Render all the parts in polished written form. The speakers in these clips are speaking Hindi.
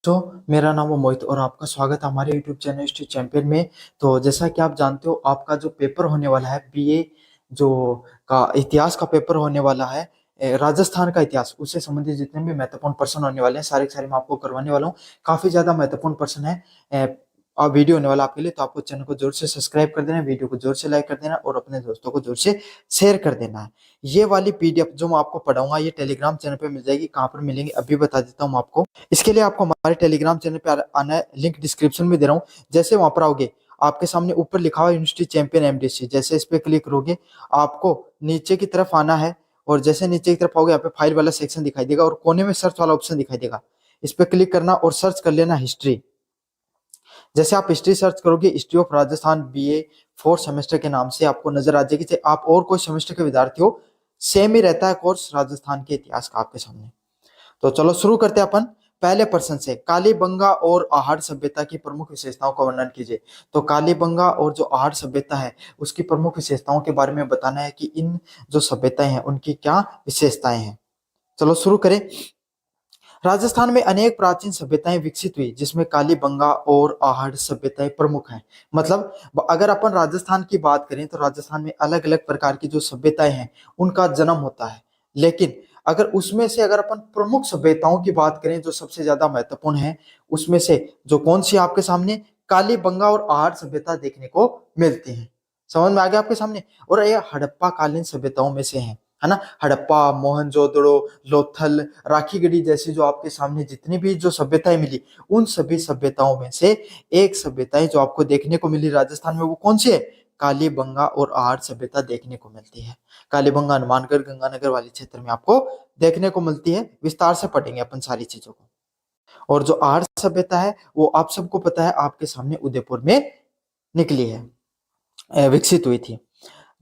तो मेरा नाम है मोहित और आपका स्वागत है हमारे यूट्यूब चैनल हिस्ट्री चैंपियन में। तो जैसा कि आप जानते हो आपका जो पेपर होने वाला है बीए जो का इतिहास का पेपर होने वाला है। राजस्थान का इतिहास उससे संबंधित जितने भी महत्वपूर्ण प्रश्न होने वाले हैं सारे के सारे मैं आपको करवाने वाला हूँ। काफी ज्यादा महत्वपूर्ण प्रश्न है वीडियो होने वाला आपके लिए। तो आपको चैनल को जोर से सब्सक्राइब कर देना, वीडियो को जोर से लाइक कर देना और अपने दोस्तों को जोर से शेयर कर देना है। ये वाली पीडीएफ जो मैं आपको पढ़ाऊंगा ये टेलीग्राम चैनल पे मिल जाएगी। कहाँ पर मिलेंगे अभी बता देता हूँ आपको। इसके लिए आपको हमारे टेलीग्राम चैनल पे आना है, लिंक डिस्क्रिप्शन में दे रहा हूँ। जैसे वहां पर आओगे आपके सामने ऊपर लिखा हुआ यूनिवर्सिटी चैंपियन एमडीसी, जैसे इस पे क्लिक करोगे आपको नीचे की तरफ आना है और जैसे नीचे की तरफ आओगे यहाँ पे फाइल वाला सेक्शन दिखाई देगा और कोने में सर्च वाला ऑप्शन दिखाई देगा। इस पे क्लिक करना और सर्च कर लेना हिस्ट्री। जैसे आप हिस्ट्री सर्च करोगे history of Rajasthan BA 4 semester के नाम से आपको नजर आ जाएगी। चाहे आप और कोई सेमेस्टर के विद्यार्थी हो सेम ही रहता है कोर्स राजस्थान के इतिहास का आपके सामने। तो चलो शुरू करते हैं अपन पहले प्रश्न से। कालीबंगा और आहड़ सभ्यता की प्रमुख विशेषताओं का वर्णन कीजिए। तो कालीबंगा और जो आहड़ सभ्यता है उसकी प्रमुख विशेषताओं के बारे में बताना है कि इन जो सभ्यताएं हैं उनकी क्या विशेषताएं हैं। चलो शुरू करें। राजस्थान में अनेक प्राचीन सभ्यताएं विकसित हुई जिसमें कालीबंगा और आहड़ सभ्यताएं प्रमुख हैं। मतलब अगर अपन राजस्थान की बात करें तो राजस्थान में अलग अलग प्रकार की जो सभ्यताएं हैं उनका जन्म होता है। लेकिन अगर उसमें से अगर अपन प्रमुख सभ्यताओं की बात करें जो सबसे ज्यादा महत्वपूर्ण है उसमें से जो कौन सी आपके सामने कालीबंगा और आहड़ सभ्यता देखने को मिलती है। समझ में आ गया आपके सामने। और ये हड़प्पा कालीन सभ्यताओं में से है ना। हड़प्पा, मोहनजोदड़ो, लोथल, राखीगढ़ी जैसी जो आपके सामने जितनी भी जो सभ्यताएं मिली उन सभी सभ्यताओं में से एक सभ्यताएं जो आपको देखने को मिली राजस्थान में वो कौन सी है? कालीबंगा और आहड़ सभ्यता देखने को मिलती है। कालीबंगा हनुमानगढ़ गंगानगर वाले क्षेत्र में आपको देखने को मिलती है। विस्तार से पढ़ेंगे अपन सारी चीजों को। और जो आहड़ सभ्यता है वो आप सबको पता है आपके सामने उदयपुर में निकली है, विकसित हुई थी।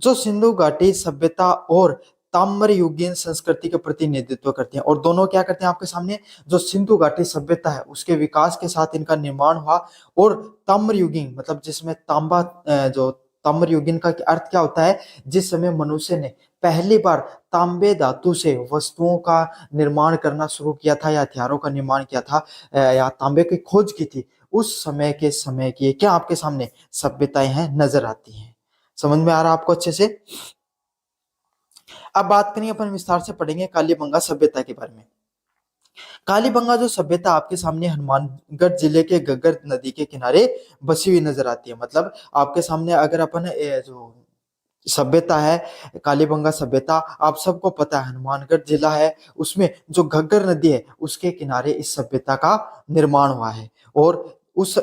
जो सिंधु घाटी सभ्यता और ताम्र युगीन संस्कृति के प्रतिनिधित्व करते हैं। और दोनों क्या करते हैं आपके सामने? जो सिंधु घाटी सभ्यता है उसके विकास के साथ इनका निर्माण हुआ और ताम्र युगीन मतलब जिसमें तांबा जो ताम्र युगीन का अर्थ क्या होता है? जिस समय मनुष्य ने पहली बार तांबे धातु से वस्तुओं का निर्माण करना शुरू किया था या हथियारों का निर्माण किया था या तांबे की खोज की थी उस समय की क्या आपके सामने सभ्यताएं हैं नजर आती हैं। समझ में आ रहा है आपको अच्छे से? अब बात करेंगे अपन विस्तार से पढ़ेंगे कालीबंगा सभ्यता के बारे में। कालीबंगा जो सभ्यता आपके सामने हनुमानगढ़ जिले के गग्गर नदी के किनारे बसी हुई नजर आती है। मतलब आपके सामने अगर अपन जो सभ्यता है कालीबंगा सभ्यता आप सबको पता है हनुमानगढ़ जिला है उसमें जो घग्गर नदी है उसके किनारे इस सभ्यता का निर्माण हुआ है। और उस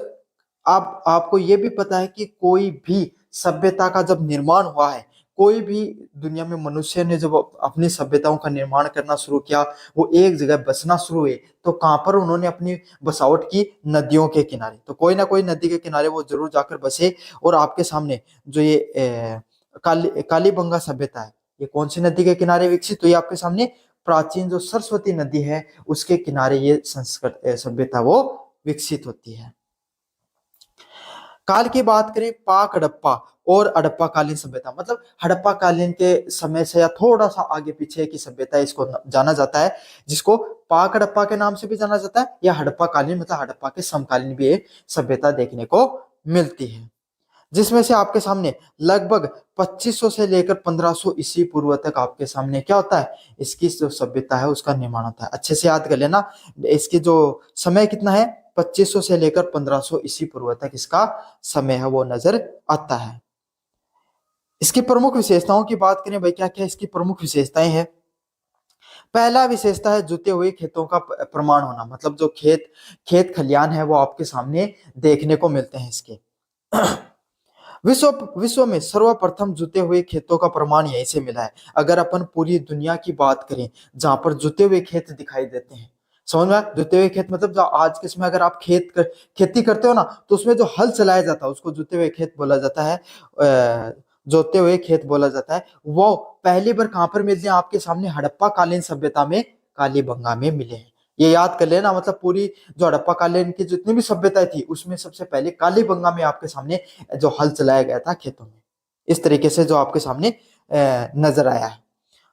आप आपको ये भी पता है कि कोई भी सभ्यता का जब निर्माण हुआ है, कोई भी दुनिया में मनुष्य ने जब अपनी सभ्यताओं का निर्माण करना शुरू किया वो एक जगह बसना शुरू हुए तो कहां पर उन्होंने अपनी बसावट की? नदियों के किनारे। तो कोई ना कोई नदी के किनारे वो जरूर जाकर बसे। और आपके सामने जो ये कालीबंगा सभ्यता है ये कौन सी नदी के किनारे विकसित हुई? आपके सामने प्राचीन जो सरस्वती नदी है उसके किनारे ये संस्कृत सभ्यता वो विकसित होती है। काल की बात करें पाक हड़प्पा और हड़प्पा कालीन सभ्यता। मतलब हड़प्पा कालीन के समय से या थोड़ा सा आगे पीछे की सभ्यता इसको जाना जाता है जिसको पाक हड़प्पा के नाम से भी जाना जाता है या हड़प्पा कालीन मतलब हड़प्पा के समकालीन भी एक सभ्यता देखने को मिलती है। जिसमें से आपके सामने लगभग 2500 से लेकर 1500 ईस्वी पूर्व तक आपके सामने क्या होता है? इसकी जो सभ्यता है उसका निर्माण होता है। अच्छे से याद कर लेना इसकी जो समय कितना है 2500 से लेकर 1500 ईस्वी पूर्व तक इसका समय है वो नजर आता है। इसकी प्रमुख विशेषताओं की बात करें भाई क्या क्या इसकी प्रमुख विशेषताएं हैं। पहला विशेषता है जुते हुए खेतों का प्रमाण होना। मतलब जो खेत खलियान है वो आपके सामने देखने को मिलते हैं इसके। विश्व में सर्वप्रथम जुते हुए खेतों का प्रमाण यहीं से मिला है। अगर अपन पूरी दुनिया की बात करें जहां पर जुते हुए खेत दिखाई देते हैं, समझ में आया? जुते हुए खेत मतलब जो आज के समय अगर आप खेती करते हो ना तो उसमें जो हल चलाया जाता है उसको जुते हुए खेत बोला जाता है, जोते हुए खेत बोला जाता है। वो पहली बार कहां पर मिलते हैं? आपके सामने हड़प्पा कालीन सभ्यता में कालीबंगा में मिले हैं। ये याद कर लेना। मतलब पूरी जो हड़प्पा कालीन की जितनी भी सभ्यताएं थी उसमें सबसे पहले कालीबंगा में आपके सामने जो हल चलाया गया था खेतों में। इस तरीके से जो आपके सामने नजर आया है।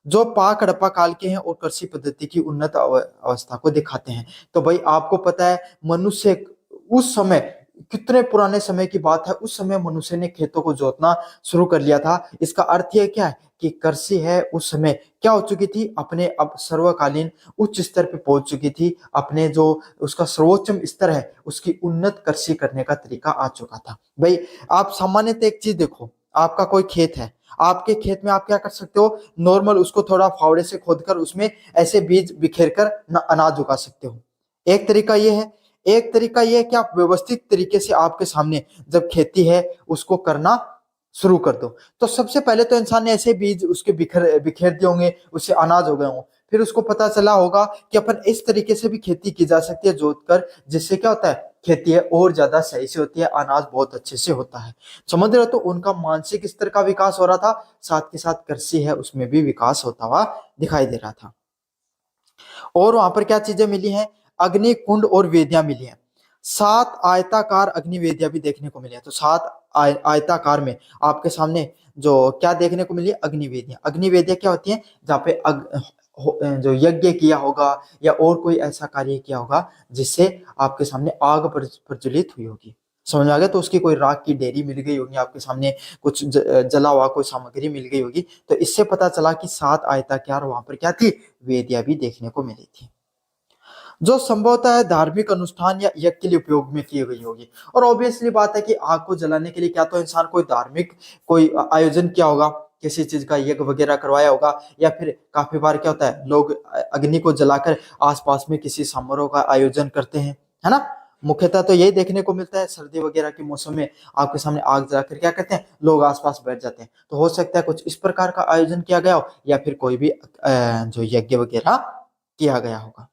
जो पाक हड़प्पा काल के हैं और कृषि पद्धति की उन्नत अवस्था को दिखाते हैं। तो भाई आपको पता है मनुष्य उस समय, कितने पुराने समय की बात है, उस समय मनुष्य ने खेतों को जोतना शुरू कर लिया था। इसका अर्थ यह क्या है कि कृषि है उस समय क्या हो चुकी थी, अपने अब सर्वकालीन उच्च स्तर पे पहुंच चुकी थी। अपने जो उसका सर्वोच्चम स्तर है उसकी उन्नत कृषि करने का तरीका आ चुका था। भाई आप सामान्यतः एक चीज देखो, आपका कोई खेत है, आपके खेत में आप क्या कर सकते हो, नॉर्मल उसको थोड़ा फावड़े से खोदकर उसमें ऐसे बीज बिखेर कर अनाज उगा सकते हो। एक तरीका ये है। एक तरीका ये है कि आप व्यवस्थित तरीके से आपके सामने जब खेती है उसको करना शुरू कर दो। तो सबसे पहले तो इंसान ने ऐसे बीज उसके बिखेर बिखेर दिए होंगे, उससे अनाज हो गए होंगे। फिर उसको पता चला होगा कि अपन इस तरीके से भी खेती की जा सकती है जोत कर, जिससे क्या होता है, खेती है और ज्यादा सही से होती है, अनाज बहुत अच्छे से होता है। समझ रहे हो? तो उनका मानसिक स्तर का विकास हो रहा था, साथ के साथ कृषि है उसमें भी विकास होता हुआ दिखाई दे रहा था। और वहां पर क्या चीजें मिली हैं, अग्नि कुंड और वेदियां मिली हैं। 7 आयताकार अग्नि वेदियां भी देखने को मिली है। तो 7 आयताकार में आपके सामने जो क्या देखने को मिली, अग्नि वेदियां। अग्नि वेदियां क्या होती हैं, जहाँ पे जो यज्ञ किया होगा या और कोई ऐसा कार्य किया होगा जिससे आपके सामने आग प्रज्वलित हुई होगी। समझ में आ गया? तो उसकी कोई राख की डेरी मिल गई होगी आपके सामने, कुछ जला हुआ कोई सामग्री मिल गई होगी। तो इससे पता चला कि 7 आयताकार वहां पर क्या थी, वेदियां भी देखने को मिली थी, जो संभवतः धार्मिक अनुष्ठान या यज्ञ के लिए उपयोग में की गई होगी। और ऑब्वियसली बात है कि आग को जलाने के लिए क्या तो इंसान कोई धार्मिक कोई आयोजन किया होगा, किसी चीज का यज्ञ वगैरह करवाया होगा, या फिर काफी बार क्या होता है, लोग अग्नि को जलाकर आसपास में किसी समारोह का आयोजन करते हैं, है ना। मुख्यतः तो यही देखने को मिलता है, सर्दी वगैरह के मौसम में आपके सामने आग जलाकर क्या करते हैं, लोग आसपास बैठ जाते हैं। तो हो सकता है कुछ इस प्रकार का आयोजन किया गया हो, या फिर कोई भी जो यज्ञ वगैरह किया गया होगा।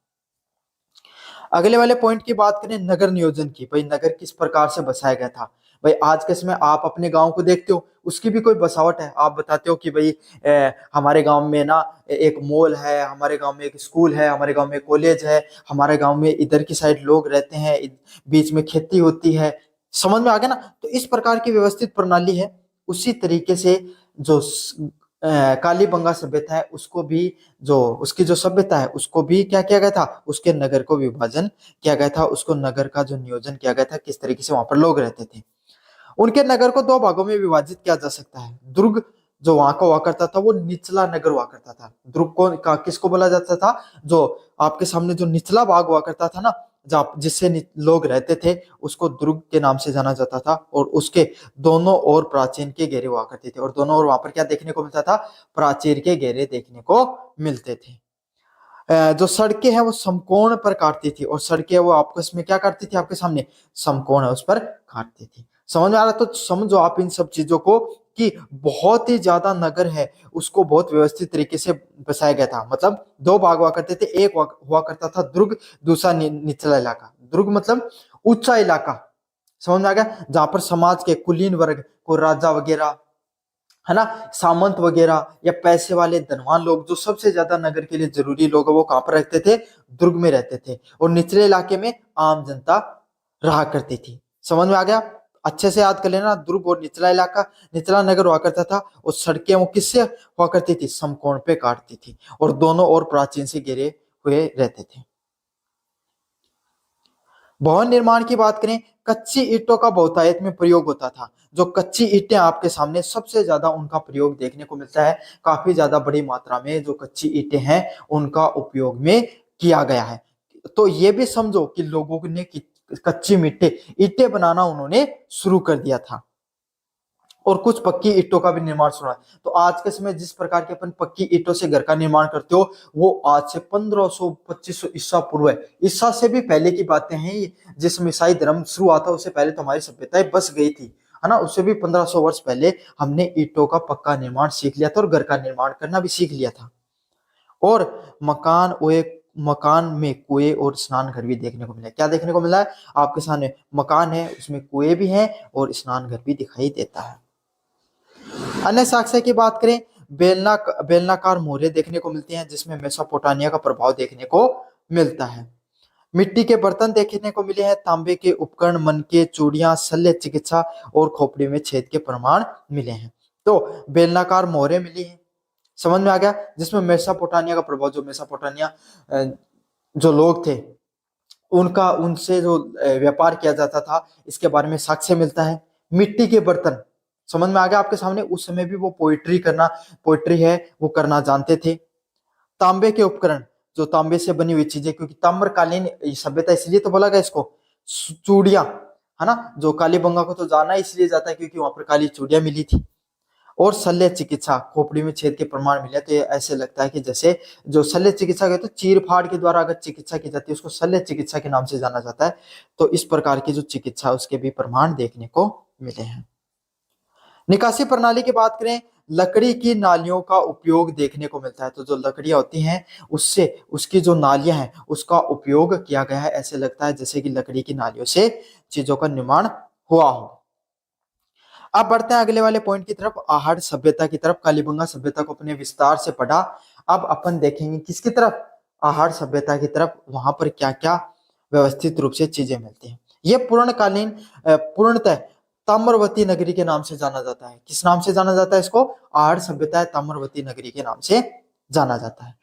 अगले वाले पॉइंट की बात करें, नगर नियोजन की। भाई नगर किस प्रकार से बसाया गया था। भाई आज के समय आप अपने गांव को देखते हो, उसकी भी कोई बसावट है, आप बताते हो कि भाई हमारे गांव में ना एक मॉल है, हमारे गांव में एक स्कूल है, हमारे गांव में कॉलेज है, हमारे गांव में इधर की साइड लोग रहते हैं, बीच में खेती होती है। समझ में आ गया ना? तो इस प्रकार की व्यवस्थित प्रणाली है। उसी तरीके से जो कालीबंगा सभ्यता है उसको भी, जो उसकी जो सभ्यता है उसको भी क्या किया गया था, उसके नगर को विभाजन किया गया था, उसको नगर का जो नियोजन किया गया था, किस तरीके से वहां पर लोग रहते थे। उनके नगर को 2 भागों में विभाजित किया जा सकता है। दुर्ग जो वहां का हुआ करता था वो निचला नगर हुआ करता था। दुर्ग को किसको बोला जाता था, जो आपके सामने जो निचला भाग हुआ करता था ना, जहाँ जिससे लोग रहते थे, उसको दुर्ग के नाम से जाना जाता था। और उसके दोनों ओर प्राचीन के घेरे हुआ करते थे, और दोनों ओर वहां पर क्या देखने को मिलता था, प्राचीर के घेरे देखने को मिलते थे। जो सड़कें हैं वो समकोण पर काटती थी, और सड़कें वो आपस में क्या करती थी, आपके सामने समकोण है उस पर काटती थी। समझ में आ रहा? तो समझो आप इन सब चीजों को कि बहुत ही ज्यादा नगर है उसको बहुत व्यवस्थित तरीके से बसाया गया था। मतलब 2 भाग हुआ करते थे, एक हुआ करता था दुर्ग, दूसरा निचला इलाका। दुर्ग मतलब ऊंचा इलाका, समझ में आ गया, जहां पर समाज के कुलीन वर्ग को, राजा वगैरह, है ना, सामंत वगैरह या पैसे वाले धनवान लोग, जो सबसे ज्यादा नगर के लिए जरूरी लोग हैं, वो कहां पर रहते थे, दुर्ग में रहते थे। और निचले इलाके में आम जनता रहा करती थी। समझ में आ गया? अच्छे से याद कर लेना, दुर्ग और निचला इलाका, निचला नगर हुआ करता था, और सड़कें वो किससे हुआ करती थी, समकोण पे काटती थी, और दोनों ओर प्राचीन से घिरे हुए रहते थे। भवन निर्माण की बात करें, कच्ची ईंटों का बहुतायत में प्रयोग होता था। जो कच्ची ईंटें आपके सामने सबसे ज्यादा उनका प्रयोग देखने को मिलता है, काफी ज्यादा बड़ी मात्रा में जो कच्ची ईंटें हैं उनका उपयोग में किया गया है। तो ये भी समझो कि लोगों ने कच्ची मिट्टी ईंटें बनाना उन्होंने शुरू कर दिया था। और कुछ पक्की ईंटों का भी निर्माण शुरू है। तो आज के समय जिस प्रकार के अपन पक्की ईंटों से घर का निर्माण करते हो, वो आज से 1500-2500 ईसा पूर्व है। ईसा से भी पहले की बातें हैं ये। जिसमें ईसाई धर्म शुरू हुआ था उससे पहले तो हमारी सभ्यताएं बस गई थी, है ना। उससे भी 1500 वर्ष पहले हमने ईंटों का पक्का निर्माण सीख लिया था, और घर का निर्माण करना भी सीख लिया था। और मकान में कुएं और स्नान घर भी देखने को मिला है। क्या देखने को मिला है, आपके सामने मकान है, उसमें कुएं भी हैं और स्नान घर भी दिखाई देता है। अन्य साक्ष्य की बात करें, बेलनाकार मोहरें देखने को मिलती हैं, जिसमें मेसोपोटामिया का प्रभाव देखने को मिलता है। मिट्टी के बर्तन देखने को मिले हैं, तांबे के उपकरण, मनके, चूड़ियां, शल्य चिकित्सा और खोपड़ी में छेद के प्रमाण मिले हैं। तो बेलनाकार मोहरें मिली हैं, समझ में आ गया। जिसमें मेसोपोटामिया का प्रभाव, जो मेसोपोटामिया जो लोग थे उनका, उनसे जो व्यापार किया जाता था, इसके बारे में साक्ष्य मिलता है। मिट्टी के बर्तन, समझ में आ गया आपके सामने, उस समय भी वो पोइट्री है वो करना जानते थे। तांबे के उपकरण, जो तांबे से बनी हुई चीजें, क्योंकि ताम्रकालीन सभ्यता इसलिए तो बोला गया इसको, चूड़ियां, है ना, जो कालीबंगा को तो जाना इसलिए जाता है क्योंकि वहां पर काली चूड़ियां मिली थी। और शल्य चिकित्सा, खोपड़ी में छेद के प्रमाण मिले, तो ये ऐसे लगता है कि जैसे जो शल्य चिकित्सा कहते हैं, चीर फाड़ के द्वारा अगर चिकित्सा की जाती है उसको शल्य चिकित्सा के नाम से जाना जाता है। तो इस प्रकार की जो चिकित्सा उसके भी प्रमाण देखने को मिले हैं। निकासी प्रणाली की बात करें, लकड़ी की नालियों का उपयोग देखने को मिलता है। तो जो लकड़ियां होती हैं उससे उसकी जो नालियां हैं उसका उपयोग किया गया है, ऐसे लगता है जैसे कि लकड़ी की नालियों से चीजों का निर्माण हुआ हो। अब बढ़ते हैं अगले वाले पॉइंट की तरफ, आहड़ सभ्यता की तरफ। कालीबंगा सभ्यता को अपने विस्तार से पढ़ा, अब अपन देखेंगे किसकी तरफ, आहड़ सभ्यता की तरफ। वहां पर क्या क्या व्यवस्थित रूप से चीजें मिलती हैं। ये पूर्णतः ताम्रवती नगरी के नाम से जाना जाता है। किस नाम से जाना जाता है इसको, आहड़ सभ्यता ताम्रवती नगरी के नाम से जाना जाता है।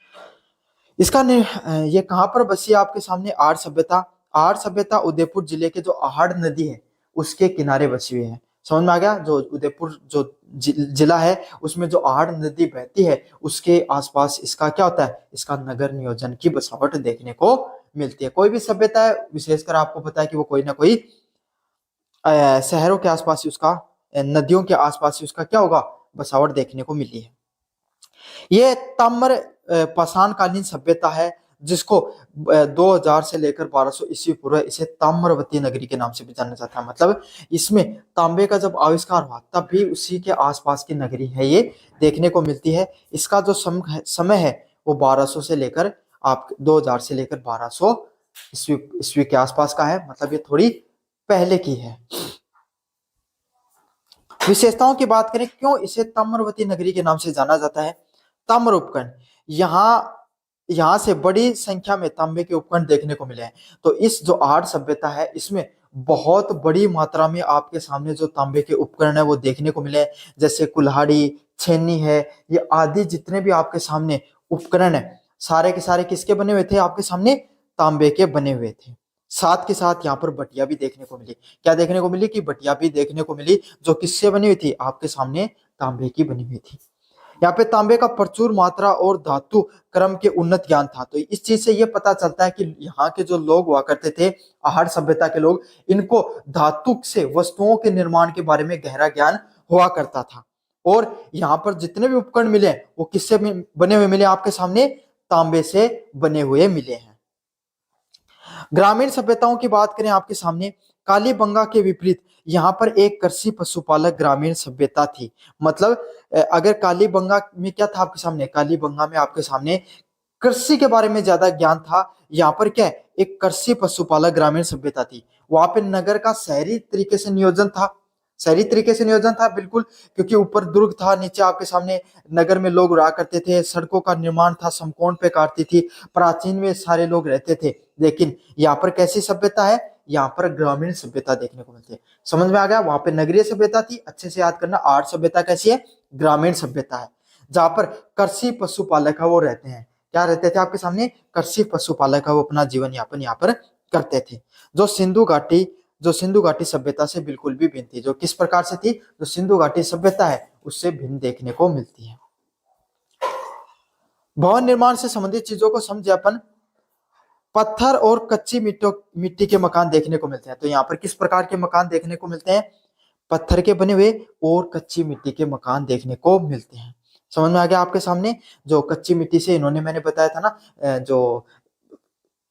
इसका ये कहां पर बसी है आपके सामने, आहड़ सभ्यता। आहड़ सभ्यता उदयपुर जिले के जो आहड़ नदी है उसके किनारे बसी हुई है। समझ में आ गया, जो उदयपुर जो जिला है उसमें जो आहड़ नदी बहती है उसके आसपास इसका क्या होता है, इसका नगर नियोजन की बसावट देखने को मिलती है। कोई भी सभ्यता है विशेषकर आपको पता है कि वो कोई ना कोई शहरों के आसपास ही उसका, नदियों के आसपास ही उसका क्या होगा, बसावट देखने को मिली है। ये ताम्र पाषाण कालीन सभ्यता है जिसको 2000 से लेकर 1200 ईस्वी पूर्व इसे ताम्रवती नगरी के नाम से भी जाना जाता है। मतलब इसमें तांबे का जब आविष्कार हुआ तब भी उसी के आसपास की नगरी है ये देखने को मिलती है। इसका जो समय है वो 1200 से लेकर आप 2000 से लेकर 1200 ईस्वी के आसपास का है, मतलब ये थोड़ी पहले की है। विशेषताओं की बात करें, क्यों इसे ताम्रवती नगरी के नाम से जाना जाता है। ताम्र उपकरण, यहाँ से बड़ी संख्या में तांबे के उपकरण देखने को मिले हैं। तो इस जो आहड़ सभ्यता है इसमें बहुत बड़ी मात्रा में आपके सामने जो तांबे के उपकरण है वो देखने को मिले हैं। जैसे कुल्हाड़ी, छेनी है, ये आदि जितने भी आपके सामने उपकरण है सारे के सारे किसके बने हुए थे, आपके सामने तांबे के बने हुए थे। साथ के साथ यहाँ पर बटिया भी देखने को मिली। क्या देखने को मिली कि बटिया भी देखने को मिली, जो किससे बनी हुई थी, आपके सामने तांबे की बनी हुई थी। यहाँ पे तांबे का प्रचुर मात्रा और धातु क्रम के उन्नत ज्ञान था। तो इस चीज से ये पता चलता है कि यहाँ के जो लोग हुआ करते थे, आहड़ सभ्यता के लोग, इनको धातु से वस्तुओं के निर्माण के बारे में गहरा ज्ञान हुआ करता था। और यहाँ पर जितने भी उपकरण मिले वो किससे बने हुए मिले, आपके सामने तांबे से बने हुए मिले हैं। ग्रामीण सभ्यताओं की बात करें आपके सामने, कालीबंगा के विपरीत यहाँ पर एक कृषि पशुपालक ग्रामीण सभ्यता थी। मतलब अगर कालीबंगा में क्या था आपके सामने, कालीबंगा में आपके सामने कृषि के बारे में ज्यादा ज्ञान था। यहाँ पर क्या है, एक कृषि पशुपालक ग्रामीण सभ्यता थी। वहां पे नगर का शहरी तरीके से नियोजन था, शहरी तरीके से नियोजन था बिल्कुल, क्योंकि ऊपर दुर्ग था, नीचे आपके सामने नगर में लोग रहा करते थे। सड़कों का निर्माण था, समकोण पे काटती थी, प्राचीन में सारे लोग रहते थे। लेकिन यहाँ पर कैसी सभ्यता है, यहाँ पर ग्रामीण सभ्यता देखने को मिलती है। समझ में आ गया, वहां पे नगरीय सभ्यता थी, अच्छे से याद करना। आहड़ सभ्यता कैसी है, ग्रामीण सभ्यता है, जहां पर कृषि पशुपालक है वो रहते हैं। क्या रहते थे आपके सामने, कृषि पशुपालक है वो अपना जीवन यापन यहाँ पर करते थे। जो सिंधु घाटी सभ्यता से बिल्कुल भी भिन्न थी। जो किस प्रकार से थी, जो सिंधु घाटी सभ्यता है उससे भिन्न देखने को मिलती है। भवन निर्माण से संबंधित चीजों को समझे अपन, पत्थर और कच्ची मिट्टी के मकान देखने को मिलते हैं। तो यहाँ पर किस प्रकार के मकान देखने को मिलते हैं, पत्थर के बने हुए और कच्ची मिट्टी के मकान देखने को मिलते हैं। समझ में आ गया आपके सामने, जो कच्ची मिट्टी से इन्होंने मैंने बताया था ना, जो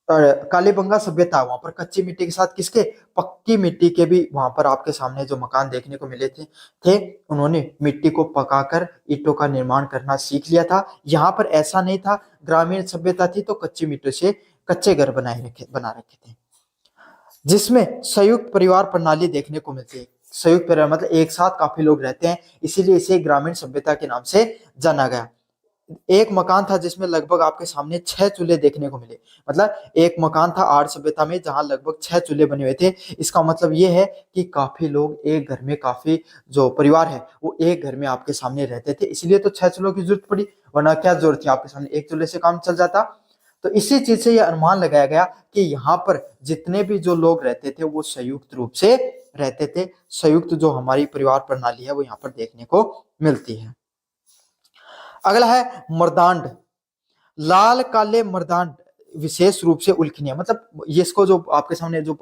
कालीबंगा सभ्यता, वहां पर कच्ची मिट्टी के साथ किसके, पक्की मिट्टी के भी वहां पर आपके सामने जो मकान देखने को मिले थे उन्होंने मिट्टी को पकाकर ईंटों का निर्माण करना सीख लिया था। यहाँ पर ऐसा नहीं था, ग्रामीण सभ्यता थी तो कच्ची मिट्टी से कच्चे घर बना रखे थे, जिसमें संयुक्त परिवार प्रणाली देखने को मिलती है। संयुक्त परिवार मतलब एक साथ काफी लोग रहते हैं, इसीलिए इसे ग्रामीण सभ्यता के नाम से जाना गया। एक मकान था जिसमें लगभग आपके सामने 6 चूल्हे देखने को मिले। मतलब एक मकान था आर्य सभ्यता में जहाँ लगभग 6 चूल्हे बने हुए थे। इसका मतलब ये है कि काफ़ी लोग एक घर में, काफ़ी जो परिवार है वो एक घर में आपके सामने रहते थे, इसलिए तो 6 चूल्हों की ज़रूरत पड़ी, वरना क्या ज़रूरत थी, आपके सामने एक चूल्हे से काम चल जाता। तो इसी चीज़ से ये अनुमान लगाया गया कि यहाँ पर जितने भी जो लोग रहते थे वो संयुक्त रूप से रहते थे। संयुक्त जो हमारी परिवार प्रणाली है वो यहाँ पर देखने को मिलती है। अगला है मर्दांड। लाल काले मर्दांड विशेष रूप से उल्लेखनीय, मतलब ये इसको जो आपके सामने जो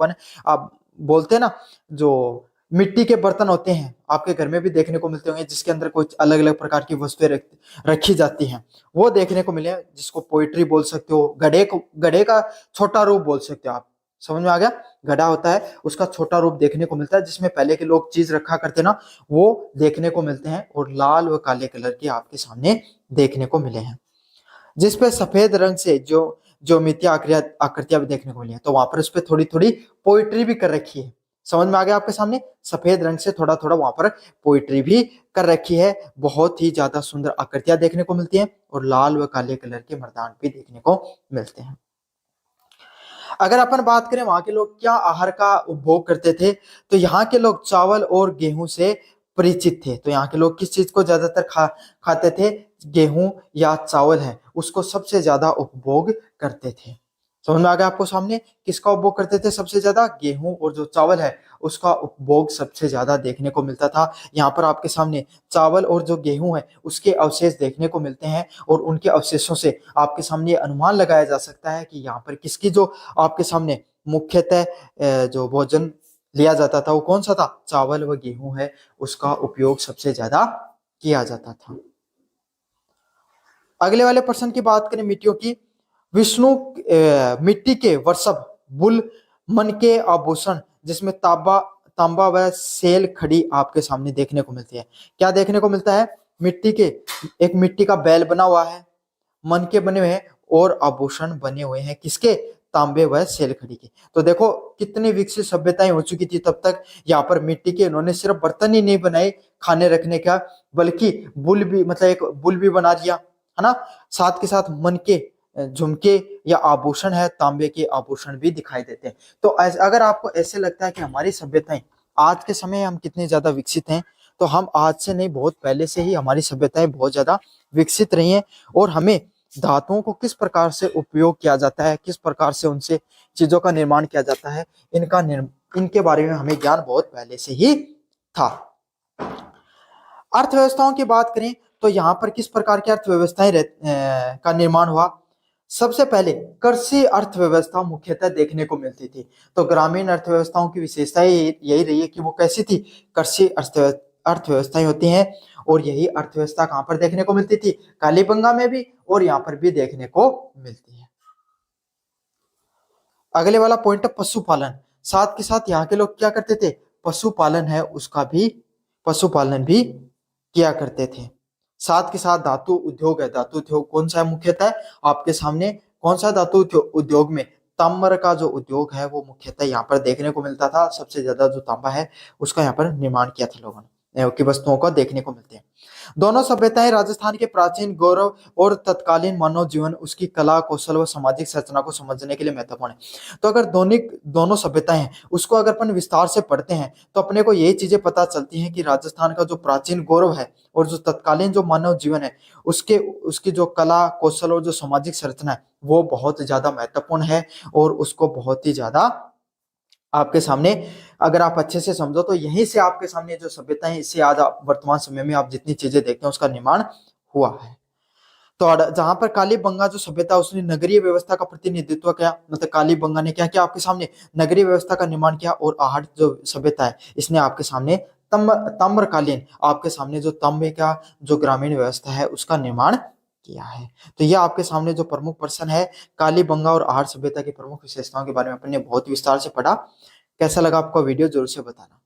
आप बोलते हैं ना, जो मिट्टी के बर्तन होते हैं आपके घर में भी देखने को मिलते होंगे, जिसके अंदर कुछ अलग अलग प्रकार की वस्तुएं रखी जाती हैं, वो देखने को मिले, जिसको पोइट्री बोल सकते हो, गधे का छोटा रूप बोल सकते हो आप। समझ में आ गया? गधा होता है, उसका छोटा रूप देखने को मिलता है, जिसमें पहले के लोग चीज रखा करते ना, वो देखने को मिलते हैं और लाल व काले कलर के आपके सामने देखने को मिले हैं। जिसपे सफेद रंग से जो ज्योमितीय आकृतियां भी देखने को मिली है, तो वहां पर उस पर थोड़ी थोड़ी पोइट्री भी कर रखी है। समझ में आ गया आपके सामने? सफेद रंग से थोड़ा थोड़ा वहां पर पोइट्री भी कर रखी है। बहुत ही ज्यादा सुंदर आकृतियां देखने को मिलती हैं और लाल व काले कलर के मर्दान भी देखने को मिलते हैं। अगर अपन बात करें वहां के लोग क्या आहार का उपभोग करते थे, तो यहाँ के लोग चावल और गेहूं से परिचित थे। तो यहाँ के लोग किस चीज को ज्यादातर खाते थे? गेहूं या चावल है उसको सबसे ज्यादा उपभोग करते थे। समझ में आ गया आपको सामने? किसका उपभोग करते थे सबसे ज्यादा? गेहूं और जो चावल है उसका उपभोग सबसे ज्यादा देखने को मिलता था। यहाँ पर आपके सामने चावल और जो गेहूं है उसके अवशेष देखने को मिलते हैं और उनके अवशेषों से आपके सामने अनुमान लगाया जा सकता है कि यहाँ पर किसकी जो आपके सामने मुख्यतः जो भोजन लिया जाता था वो कौन सा था? चावल व गेहूं है, उसका उपयोग सबसे ज्यादा किया जाता था। अगले वाले प्रश्न की बात करें मिट्टियों की। विष्णु मिट्टी के वर्षभ बुल मन के आभूषण, जिसमें तांबा व सेल खड़ी आपके सामने देखने को मिलती है। क्या देखने को मिलता है? मिट्टी के एक मिट्टी का बैल बना हुआ है, मन के बने हुए हैं और आभूषण बने हुए हैं किसके? तांबे व सेलखड़ी के। तो देखो कितनी विकसित सभ्यताएं हो चुकी थी तब तक। यहाँ पर मिट्टी के इन्होंने सिर्फ बर्तन ही नहीं बनाए खाने रखने का, बल्कि बुल भी, मतलब एक बुल भी बना दिया है ना। साथ के साथ मन के झुमके या आभूषण है, तांबे के आभूषण भी दिखाई देते हैं। तो अगर आपको ऐसे लगता है कि हमारी सभ्यताएं आज के समय हम कितने ज्यादा विकसित हैं, तो हम आज से नहीं, बहुत पहले से ही हमारी सभ्यताएं बहुत ज्यादा विकसित रही हैं और हमें धातुओं को किस प्रकार से उपयोग किया जाता है, किस प्रकार से उनसे चीजों का निर्माण किया जाता है, इनके बारे में हमें ज्ञान बहुत पहले से ही था। अर्थव्यवस्थाओं की बात करें तो यहाँ पर किस प्रकार की अर्थव्यवस्थाएं का निर्माण हुआ? सबसे पहले कृषि अर्थव्यवस्था मुख्यतः देखने को मिलती थी। तो ग्रामीण अर्थव्यवस्थाओं की विशेषता यही रही है कि वो कैसी थी? कृषि अर्थव्यवस्थाएं होती हैं। और यही अर्थव्यवस्था कहां पर देखने को मिलती थी? कालीबंगा में भी और यहाँ पर भी देखने को मिलती है। अगले वाला पॉइंट है पशुपालन। साथ के साथ यहाँ के लोग क्या करते थे? पशुपालन है उसका भी, पशुपालन भी किया करते थे। साथ के साथ धातु उद्योग है। धातु उद्योग कौन सा है मुख्यतः आपके सामने? कौन सा धातु उद्योग में? ताम्र का जो उद्योग है वो मुख्यतः यहाँ पर देखने को मिलता था। सबसे ज्यादा जो तांबा है उसका यहाँ पर निर्माण किया था लोगों ने, की वस्तुओं को देखने को मिलते हैं। दोनों सभ्यताएं राजस्थान के प्राचीन गौरव और तत्कालीन मानव जीवन, उसकी कला कौशल व सामाजिक संरचना को समझने के लिए महत्वपूर्ण है। तो अगर दोनों सभ्यताएं हैं उसको अगर अपन विस्तार से पढ़ते हैं तो अपने को यही चीजें पता चलती हैं कि राजस्थान का जो प्राचीन गौरव है और जो तत्कालीन जो मानव जीवन है उसकी जो कला कौशल और जो सामाजिक संरचना है वो बहुत ज्यादा महत्वपूर्ण है और उसको बहुत ही ज्यादा आपके सामने अगर आप अच्छे से समझो तो यहीं से आपके सामने जो सभ्यता है इससे आज आप वर्तमान समय में आप जितनी चीजें देखते हैं उसका निर्माण हुआ है। तो जहां पर कालीबंगा जो सभ्यता उसने नगरीय व्यवस्था का प्रतिनिधित्व किया, मतलब कालीबंगा ने क्या किया? आपके सामने नगरीय व्यवस्था का निर्माण किया। और आहट जो सभ्यता है इसने आपके सामने ताम्रकालीन आपके सामने जो तांबे का जो ग्रामीण व्यवस्था है उसका निर्माण किया है। तो यह आपके सामने जो प्रमुख प्रश्न है कालीबंगा और आहट सभ्यता की प्रमुख विशेषताओं के बारे में अपन ने बहुत विस्तार से पढ़ा। कैसा लगा आपको वीडियो जरूर से बताना।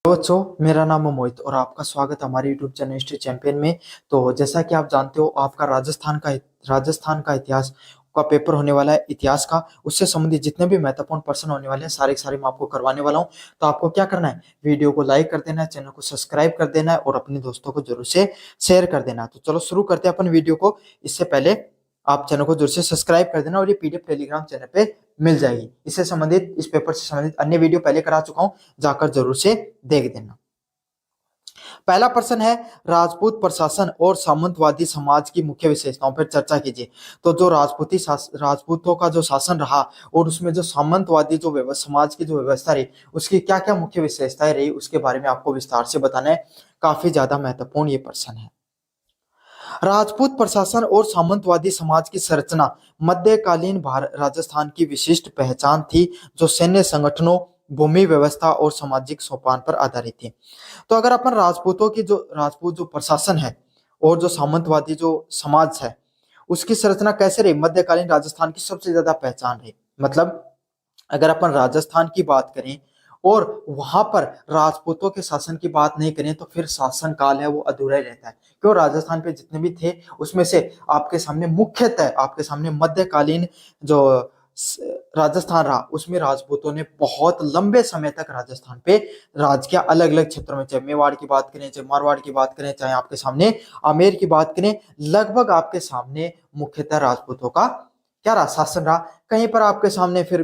बच्चों मेरा नाम है मोहित और आपका स्वागत है हमारे YouTube चैनल हिस्ट्री चैंपियन में। तो जैसा कि आप जानते हो आपका राजस्थान का इतिहास का पेपर होने वाला है इतिहास का, उससे संबंधित जितने भी महत्वपूर्ण प्रश्न होने वाले हैं सारे के सारे मैं आपको करवाने वाला हूं। तो आपको क्या करना है, वीडियो को लाइक कर देना है, चैनल को सब्सक्राइब कर देना है और अपने दोस्तों को जरूर से शेयर कर देना है। तो चलो शुरू करते हैं अपन वीडियो को। इससे पहले आप चैनल को जरूर से सब्सक्राइब कर देना और ये पीडीएफ टेलीग्राम चैनल पे मिल जाएगी। इससे संबंधित, इस पेपर से संबंधित अन्य वीडियो पहले करा चुका हूं, जाकर जरूर से देख देना। पहला प्रश्न है, राजपूत प्रशासन और सामंतवादी समाज की मुख्य विशेषताओं पर चर्चा कीजिए। तो जो राजपूतों का जो शासन रहा और उसमें जो सामंतवादी जो समाज की जो व्यवस्था रही, उसकी क्या क्या मुख्य विशेषताएं रही, उसके बारे में आपको विस्तार से बताना है। काफी ज्यादा महत्वपूर्ण ये प्रश्न है। राजपूत प्रशासन और सामंतवादी समाज की संरचना मध्यकालीन राजस्थान की विशिष्ट पहचान थी, जो सैन्य संगठनों, भूमि व्यवस्था और सामाजिक सोपान पर आधारित थी। तो अगर अपन राजपूत जो प्रशासन है और जो सामंतवादी जो समाज है, उसकी संरचना कैसे रही, मध्यकालीन राजस्थान की सबसे ज्यादा पहचान रही। मतलब अगर अपन राजस्थान की बात करें और वहां पर राजपूतों के शासन की बात नहीं करें तो फिर शासन काल है वो अधूरा ही रहता है। क्यों, राजस्थान पे जितने भी थे उसमें से आपके सामने मुख्यतः आपके सामने मध्यकालीन जो राजस्थान रहा, उसमें राजपूतों ने बहुत लंबे समय तक राजस्थान पे राज किया। अलग अलग क्षेत्रों में, चाहे मेवाड़ की बात करें, चाहे मारवाड़ की बात करें, चाहे आपके सामने आमेर की बात करें, लगभग आपके सामने मुख्यतः राजपूतों का क्या रहा, शासन रहा। कहीं पर आपके सामने फिर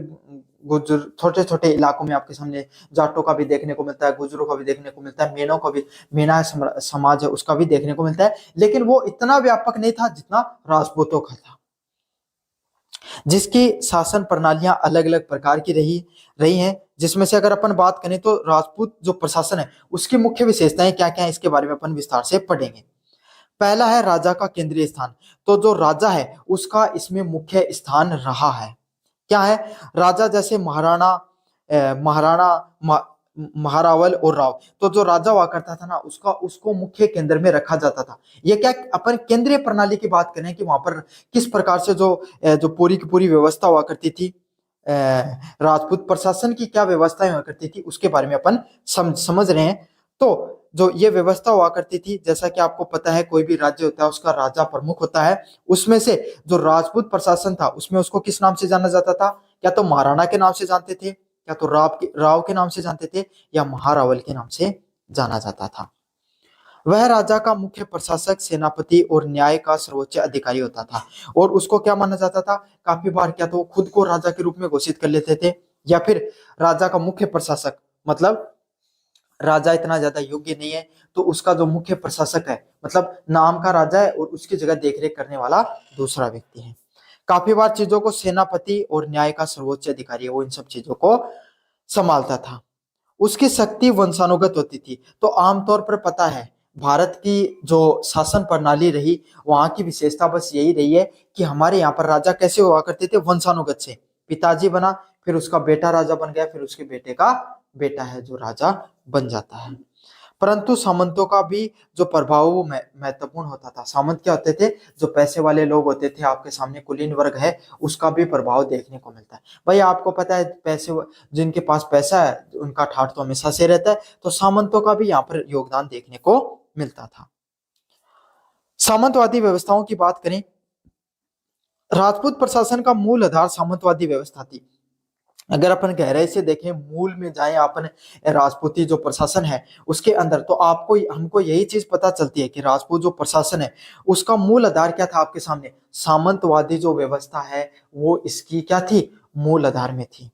गुजर, छोटे छोटे इलाकों में आपके सामने जाटों का भी देखने को मिलता है, गुजरों का भी देखने को मिलता है, मेनों का भी, मेना समाज है उसका भी देखने को मिलता है, लेकिन वो इतना व्यापक नहीं था जितना राजपूतों का था, जिसकी शासन प्रणालियां अलग अलग प्रकार की रही हैं। जिसमें से अगर अपन बात करें तो राजपूत जो प्रशासन है उसकी मुख्य विशेषताएं क्या क्या है, इसके बारे में अपन विस्तार से पढ़ेंगे। पहला है राजा का केंद्रीय स्थान। तो जो राजा है उसका इसमें मुख्य स्थान रहा है। क्या है, राजा जैसे महारावल और राव, तो जो राजा हुआ करता था ना, उसको मुख्य केंद्र में रखा जाता था। ये क्या, अपन केंद्रीय प्रणाली की बात करें कि वहां पर किस प्रकार से जो पूरी की पूरी व्यवस्था हुआ करती थी, राजपूत प्रशासन की क्या व्यवस्थाएं हुआ करती थी, उसके बारे में अपन समझ रहे हैं। तो जो ये व्यवस्था हुआ करती थी, जैसा कि आपको पता है कोई भी राज्य होता है उसका राजा प्रमुख होता है, उसमें से जो राजपूत प्रशासन था उसमें उसको किस नाम से जाना जाता था, क्या तो महाराणा के नाम से जानते थे, या तो राव के नाम से जानते थे, या महारावल के नाम से जाना जाता था। वह राजा का मुख्य प्रशासक, सेनापति और न्याय का सर्वोच्च अधिकारी होता था। और उसको क्या माना जाता था, काफी बार क्या तो खुद को राजा के रूप में घोषित कर लेते थे, या फिर राजा का मुख्य प्रशासक, मतलब राजा इतना ज्यादा योग्य नहीं है तो उसका जो मुख्य प्रशासक है, मतलब नाम का राजा है और उसकी जगह देखरेख करने वाला दूसरा व्यक्ति है। काफी बार चीजों को सेनापति और न्याय का सर्वोच्च अधिकारी है वो इन सब चीजों को संभालता था। उसकी शक्ति वंशानुगत होती थी। तो आमतौर पर पता है भारत की जो शासन प्रणाली रही, वहां की विशेषता बस यही रही है कि हमारे यहाँ पर राजा कैसे हुआ करते थे, वंशानुगत से। पिताजी बना, फिर उसका बेटा राजा बन गया, फिर उसके बेटे का बेटा है जो राजा बन जाता है। परंतु सामंतों का भी जो प्रभाव वो महत्वपूर्ण होता था। सामंत क्या होते थे, जो पैसे वाले लोग होते थे, आपके सामने कुलीन वर्ग है, उसका भी प्रभाव देखने को मिलता है। भाई आपको पता है पैसे, जिनके पास पैसा है उनका ठाठ तो हमेशा से रहता है, तो सामंतों का भी यहाँ पर योगदान देखने को मिलता था। सामंतवादी व्यवस्थाओं की बात करें, राजपूत प्रशासन का मूल आधार सामंतवादी व्यवस्था थी। अगर अपन गहराई से देखें, मूल में जाएं अपन, राजपूती जो प्रशासन है उसके अंदर, तो आपको हमको यही चीज पता चलती है कि राजपूत जो प्रशासन है उसका मूल आधार क्या था, आपके सामने सामंतवादी जो व्यवस्था है वो इसकी क्या थी, मूल आधार में थी।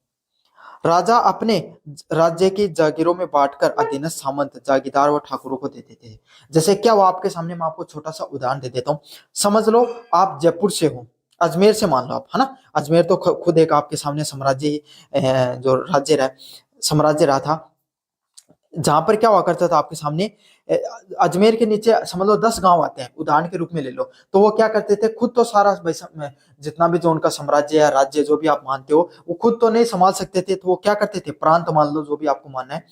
राजा अपने राज्य की जागीरों में बांटकर अधीनस्थ सामंत, जागीरदार और ठाकुरों को देते थे। जैसे क्या, वो आपके सामने, मैं आपको छोटा सा उदाहरण दे देता हूँ। समझ लो आप जयपुर से हो, अजमेर से मान लो आप, है ना, अजमेर तो खुद एक आपके सामने साम्राज्य जो साम्राज्य रहा था, जहां पर क्या हुआ करता था आपके सामने, अजमेर के नीचे समझ लो 10 गांव आते हैं, उदाहरण के रूप में ले लो। तो वो क्या करते थे, खुद तो सारा जितना भी जो उनका साम्राज्य या राज्य जो भी आप मानते हो, वो खुद तो नहीं संभाल सकते थे, तो वो क्या करते थे, प्रांत मान लो जो भी आपको मानना है,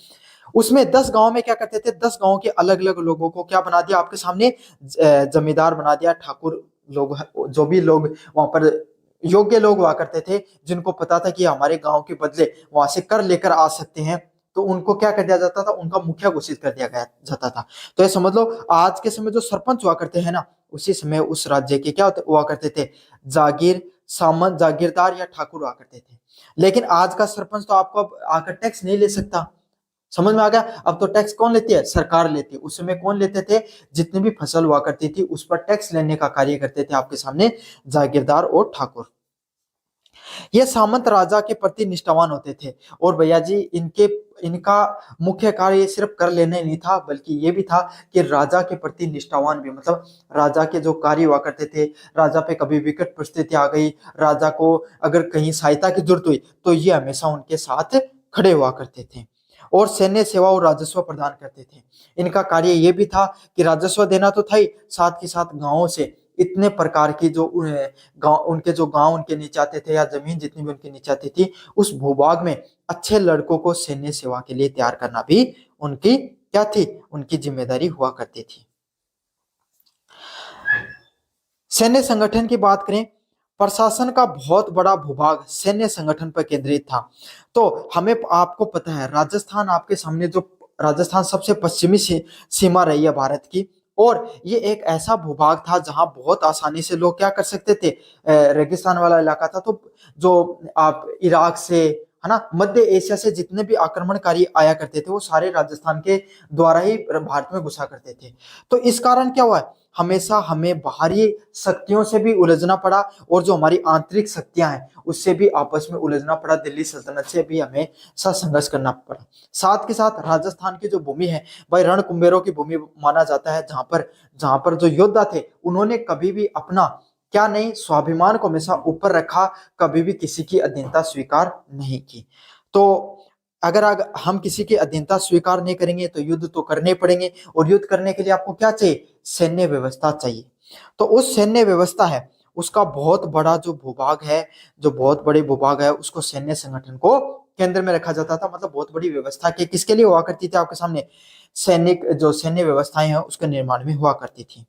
उसमें 10 गांव में क्या करते थे, 10 गांव के अलग अलग लोगों को क्या बना दिया आपके सामने, जमींदार बना दिया, ठाकुर लोग, जो भी लोग वहां पर योग्य लोग हुआ करते थे, जिनको पता था कि हमारे गांव के बदले वहां से कर लेकर आ सकते हैं, तो उनको क्या कर दिया जाता था, उनका मुखिया घोषित कर दिया गया जाता था। तो ये समझ लो आज के समय जो सरपंच हुआ करते हैं ना, उसी समय उस राज्य के क्या हुआ करते थे, जागीर सामंत, जागीरदार या ठाकुर हुआ करते थे। लेकिन आज का सरपंच तो आपको अब आकर टैक्स नहीं ले सकता। समझ में आ गया? अब तो टैक्स कौन लेती है? सरकार लेती है। उस समय कौन लेते थे? जितनी भी फसल हुआ करती थी उस पर टैक्स लेने का कार्य करते थे आपके सामने जागीरदार और ठाकुर। ये सामंत राजा के प्रति निष्ठावान होते थे। और भैया जी इनका मुख्य कार्य सिर्फ कर लेना ही नहीं था, बल्कि ये भी था कि राजा के प्रति निष्ठावान भी, मतलब राजा के जो कार्य हुआ करते थे, राजा पे कभी विकट परिस्थिति आ गई, राजा को अगर कहीं सहायता की जरूरत हुई तो ये हमेशा उनके साथ खड़े हुआ करते थे। और सैन्य सेवा और राजस्व प्रदान करते थे। इनका कार्य ये भी था कि राजस्व देना तो था ही, साथ ही साथ गांवों से इतने प्रकार की जो गांव, उनके जो गांव उनके नीचे आते थे या जमीन जितनी भी उनके नीचे आती थी, उस भूभाग में अच्छे लड़कों को सैन्य सेवा के लिए तैयार करना भी उनकी क्या थी? उनकी जिम्मेदारी हुआ करती थी। सैन्य संगठन की बात करें, प्रशासन का बहुत बड़ा भूभाग सैन्य संगठन पर केंद्रित था। तो हमें आपको पता है राजस्थान आपके सामने जो राजस्थान सबसे पश्चिमी सीमा रही है भारत की, और ये एक ऐसा भूभाग था जहां बहुत आसानी से लोग क्या कर सकते थे, रेगिस्तान वाला इलाका था, तो जो आप इराक से, है ना, मध्य एशिया से जितने भी आक्रमणकारी आया करते थे वो सारे राजस्थान के द्वारा ही भारत में घुसा करते थे। तो इस कारण क्या हुआ, हमेशा हमें बाहरी शक्तियों से भी उलझना पड़ा और जो हमारी आंतरिक शक्तियां हैं उससे भी आपस में उलझना पड़ा। दिल्ली सल्तनत से भी हमें संघर्ष करना पड़ा। साथ के साथ राजस्थान की जो भूमि है भाई रणकुंभेरों की भूमि माना जाता है, जहां पर जो योद्धा थे उन्होंने कभी भी अपना क्या नहीं, स्वाभिमान को हमेशा ऊपर रखा, कभी भी किसी की अधीनता स्वीकार नहीं की। तो अगर हम किसी की अधीनता स्वीकार नहीं करेंगे तो युद्ध तो करने पड़ेंगे, और युद्ध करने के लिए आपको क्या चाहिए? सैन्य व्यवस्था चाहिए। तो उस सैन्य व्यवस्था है उसका बहुत बड़ा जो भूभाग है, जो बहुत बड़े भूभाग है, उसको सैन्य संगठन को केंद्र में रखा जाता था। मतलब बहुत बड़ी व्यवस्था के किसके लिए हुआ करती थी? आपके सामने सैनिक जो सैन्य व्यवस्थाएं हैं उसके निर्माण में हुआ करती थी।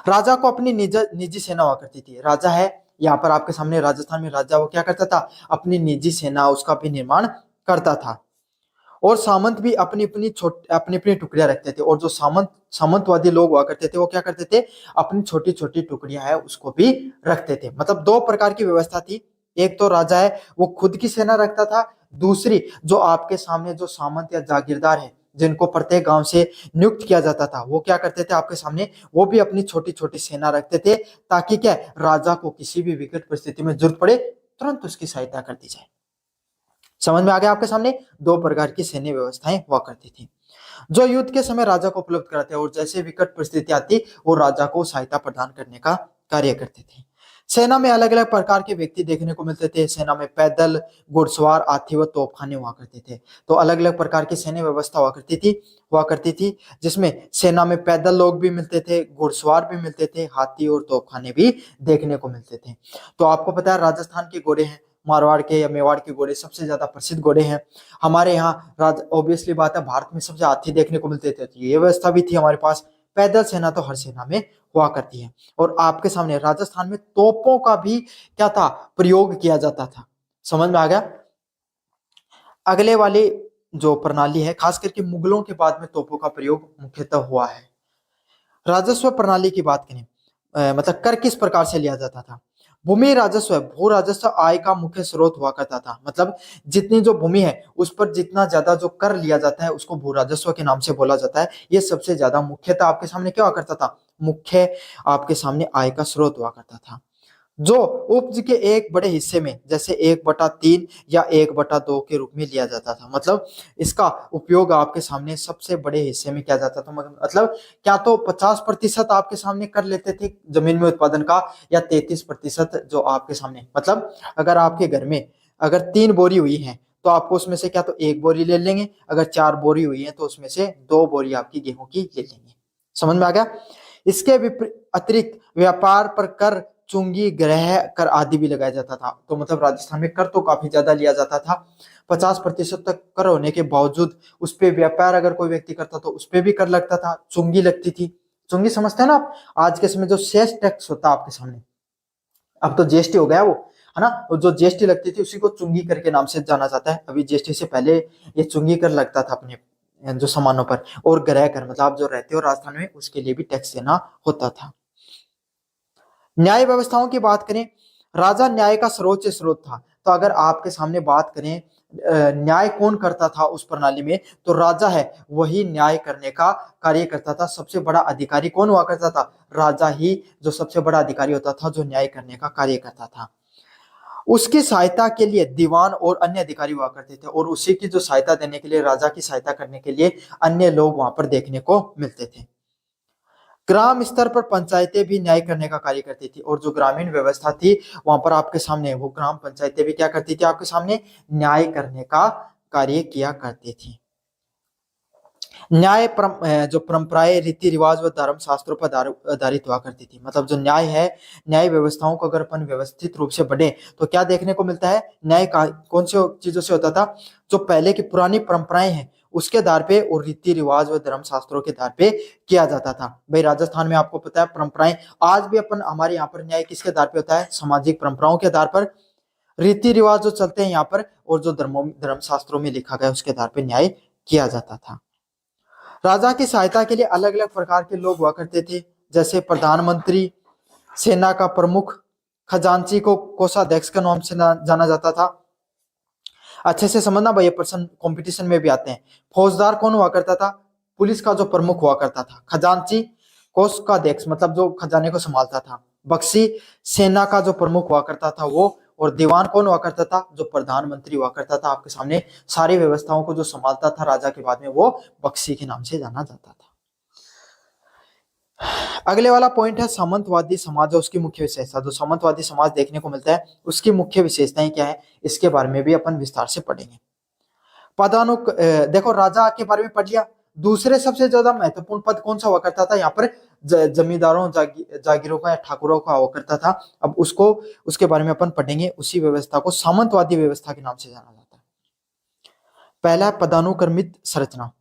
राजा को अपनी निजी सेना हुआ करती थी। राजा है यहाँ पर आपके सामने राजस्थान में, राजा वो क्या करता था? अपनी निजी सेना उसका भी निर्माण करता था। और सामंत भी अपनी अपनी टुकड़ियां रखते थे, और जो सामंतवादी लोग हुआ करते थे वो क्या करते थे? अपनी छोटी छोटी टुकड़ियां है उसको भी रखते थे। मतलब दो प्रकार की व्यवस्था थी। एक तो राजा है वो खुद की सेना रखता था, दूसरी जो आपके सामने जो सामंत या जागीरदार है जिनको प्रत्येक गांव से नियुक्त किया जाता था वो क्या करते थे? आपके सामने वो भी अपनी छोटी छोटी सेना रखते थे, ताकि क्या, राजा को किसी भी विकट परिस्थिति में जरूरत पड़े तुरंत उसकी सहायता कर दी जाए। समझ में आ गया? आपके सामने दो प्रकार की सैन्य व्यवस्थाएं हुआ करती थी जो युद्ध के समय राजा को उपलब्ध कराते, और जैसे विकट परिस्थिति आती वो राजा को सहायता प्रदान करने का कार्य करते थे। सेना में अलग अलग प्रकार के व्यक्ति देखने को मिलते थे। सेना में पैदल, घुड़सवार, हाथी व तोपखाने हुआ करते थे। तो अलग अलग प्रकार की सैन्य व्यवस्था हुआ करती थी जिसमें सेना में पैदल लोग भी मिलते थे, घुड़सवार भी मिलते थे, हाथी और तोपखाने भी देखने को मिलते थे। तो आपको पता है राजस्थान के घोड़े हैं, मारवाड़ के या मेवाड़ के घोड़े सबसे ज्यादा प्रसिद्ध घोड़े हैं। हमारे यहाँ ऑब्वियसली बात है भारत में सबसे हाथी देखने को मिलते थे, तो ये व्यवस्था भी थी हमारे पास। पैदल सेना तो हर सेना में हुआ करती है। और आपके सामने राजस्थान में तोपों का भी क्या था? प्रयोग किया जाता था। समझ में आ गया? अगले वाली जो प्रणाली है खास करके मुगलों के बाद में तोपों का प्रयोग मुख्यतः हुआ है। राजस्व प्रणाली की बात करें, मतलब कर किस प्रकार से लिया जाता था? भूमि राजस्व, भू राजस्व आय का मुख्य स्रोत हुआ करता था। मतलब जितनी जो भूमि है उस पर जितना ज्यादा जो कर लिया जाता है उसको भू राजस्व के नाम से बोला जाता है। ये सबसे ज्यादा मुख्यतः आपके सामने क्या हुआ करता था? मुख्य आपके सामने आय का स्रोत हुआ करता था, जो उपज के एक बड़े हिस्से में जैसे 1/3 या 1/2 के रूप में लिया जाता था। मतलब इसका उपयोग आपके सामने सबसे बड़े हिस्से में किया जाता था। मतलब क्या तो 50% आपके सामने कर लेते थे जमीन में उत्पादन का, या 33% जो आपके सामने, मतलब अगर आपके घर में अगर 3 बोरी हुई है तो आपको उसमें से क्या तो 1 बोरी ले लेंगे, अगर 4 बोरी हुई है तो उसमें से 2 बोरी आपकी गेहूं की ले लेंगे। समझ में आ गया? इसके अतिरिक्त व्यापार पर कर, चुंगी, ग्रह कर आदि भी लगाया जाता था। तो मतलब राजस्थान में कर तो काफी ज्यादा लिया जाता था। 50% तक कर होने के बावजूद उस पे व्यापार अगर कोई व्यक्ति करता तो उस पे भी कर लगता था, चुंगी लगती थी। चुंगी समझते हैं ना आप? आज के समय जो सेस टैक्स होता है आपके सामने, अब तो जीएसटी हो गया वो, है ना? और जो जीएसटी लगती थी उसी को चुंगी कर के नाम से जाना जाता है। अभी जीएसटी से पहले ये चुंगी कर लगता था अपने जो सामानों पर। और ग्रह कर, मतलब आप जो रहते हो राजस्थान में उसके लिए भी टैक्स देना होता था। न्याय व्यवस्थाओं की बात करें, राजा न्याय का सर्वोच्च स्रोत था। तो अगर आपके सामने बात करें न्याय कौन करता था उस प्रणाली में, तो राजा है वही न्याय करने का कार्य करता था। सबसे बड़ा अधिकारी कौन हुआ करता था? राजा ही जो सबसे बड़ा अधिकारी होता था, जो न्याय करने का कार्य करता था। उसकी सहायता के लिए दीवान और अन्य अधिकारी हुआ करते थे, और उसी की जो सहायता देने के लिए, राजा की सहायता करने के लिए अन्य लोग वहां पर देखने को मिलते थे। ग्राम स्तर पर पंचायतें भी न्याय करने का कार्य करती थी, और जो ग्रामीण व्यवस्था थी वहां पर आपके सामने वो ग्राम पंचायतें भी क्या करती थी? आपके सामने न्याय करने का कार्य किया करती थी। जो परंपराएं, रीति रिवाज व धर्म शास्त्रों पर आधारित हुआ करती थी। मतलब जो न्याय है, न्याय व्यवस्थाओं को अगर अपन व्यवस्थित रूप से बढ़े तो क्या देखने को मिलता है? न्याय का कौन से चीजों से होता था? जो पहले की पुरानी परंपराएं हैं उसके आधार पे और रीति रिवाज व धर्म शास्त्रों के आधार पे किया जाता था। भाई राजस्थान में आपको पता है परंपराएं, आज भी अपन हमारे यहाँ पर न्याय किसके आधार पे होता है? सामाजिक परंपराओं के आधार पर, रीति रिवाज जो चलते हैं यहाँ पर, और जो धर्म शास्त्रों में लिखा गया उसके आधार पर न्याय किया जाता था। राजा की सहायता के लिए अलग अलग प्रकार के लोग हुआ करते थे, जैसे प्रधानमंत्री, सेना का प्रमुख, खजांची को कोषाध्यक्ष के नाम से जाना जाता था। अच्छे से समझना भाई, ये प्रश्न कंपटीशन में भी आते हैं। फौजदार कौन हुआ करता था? पुलिस का जो प्रमुख हुआ करता था। खजांची कोष का अध्यक्ष, मतलब जो खजाने को संभालता था। बख्शी सेना का जो प्रमुख हुआ करता था वो, और दीवान कौन हुआ करता था? जो प्रधानमंत्री हुआ करता था। आपके सामने सारी व्यवस्थाओं को जो संभालता था राजा के बाद में, वो बख्शी के नाम से जाना जाता था। अगले वाला पॉइंट है सामंतवादी समाज और उसकी मुख्य विशेषता। जो सामंतवादी समाज देखने को मिलता है उसकी मुख्य विशेषताएं क्या है, इसके बारे में भी अपन विस्तार से पढ़ेंगे। देखो राजा के बारे में पढ़ लिया। दूसरे सबसे ज्यादा महत्वपूर्ण पद कौन सा हुआ करता था? यहाँ पर जमींदारों जागीरों का या ठाकुरों का हुआ करता था। अब उसके बारे में अपन पढ़ेंगे। उसी व्यवस्था को सामंतवादी व्यवस्था के नाम से जाना जाता है। पहला है पदानुक्रमित संरचना।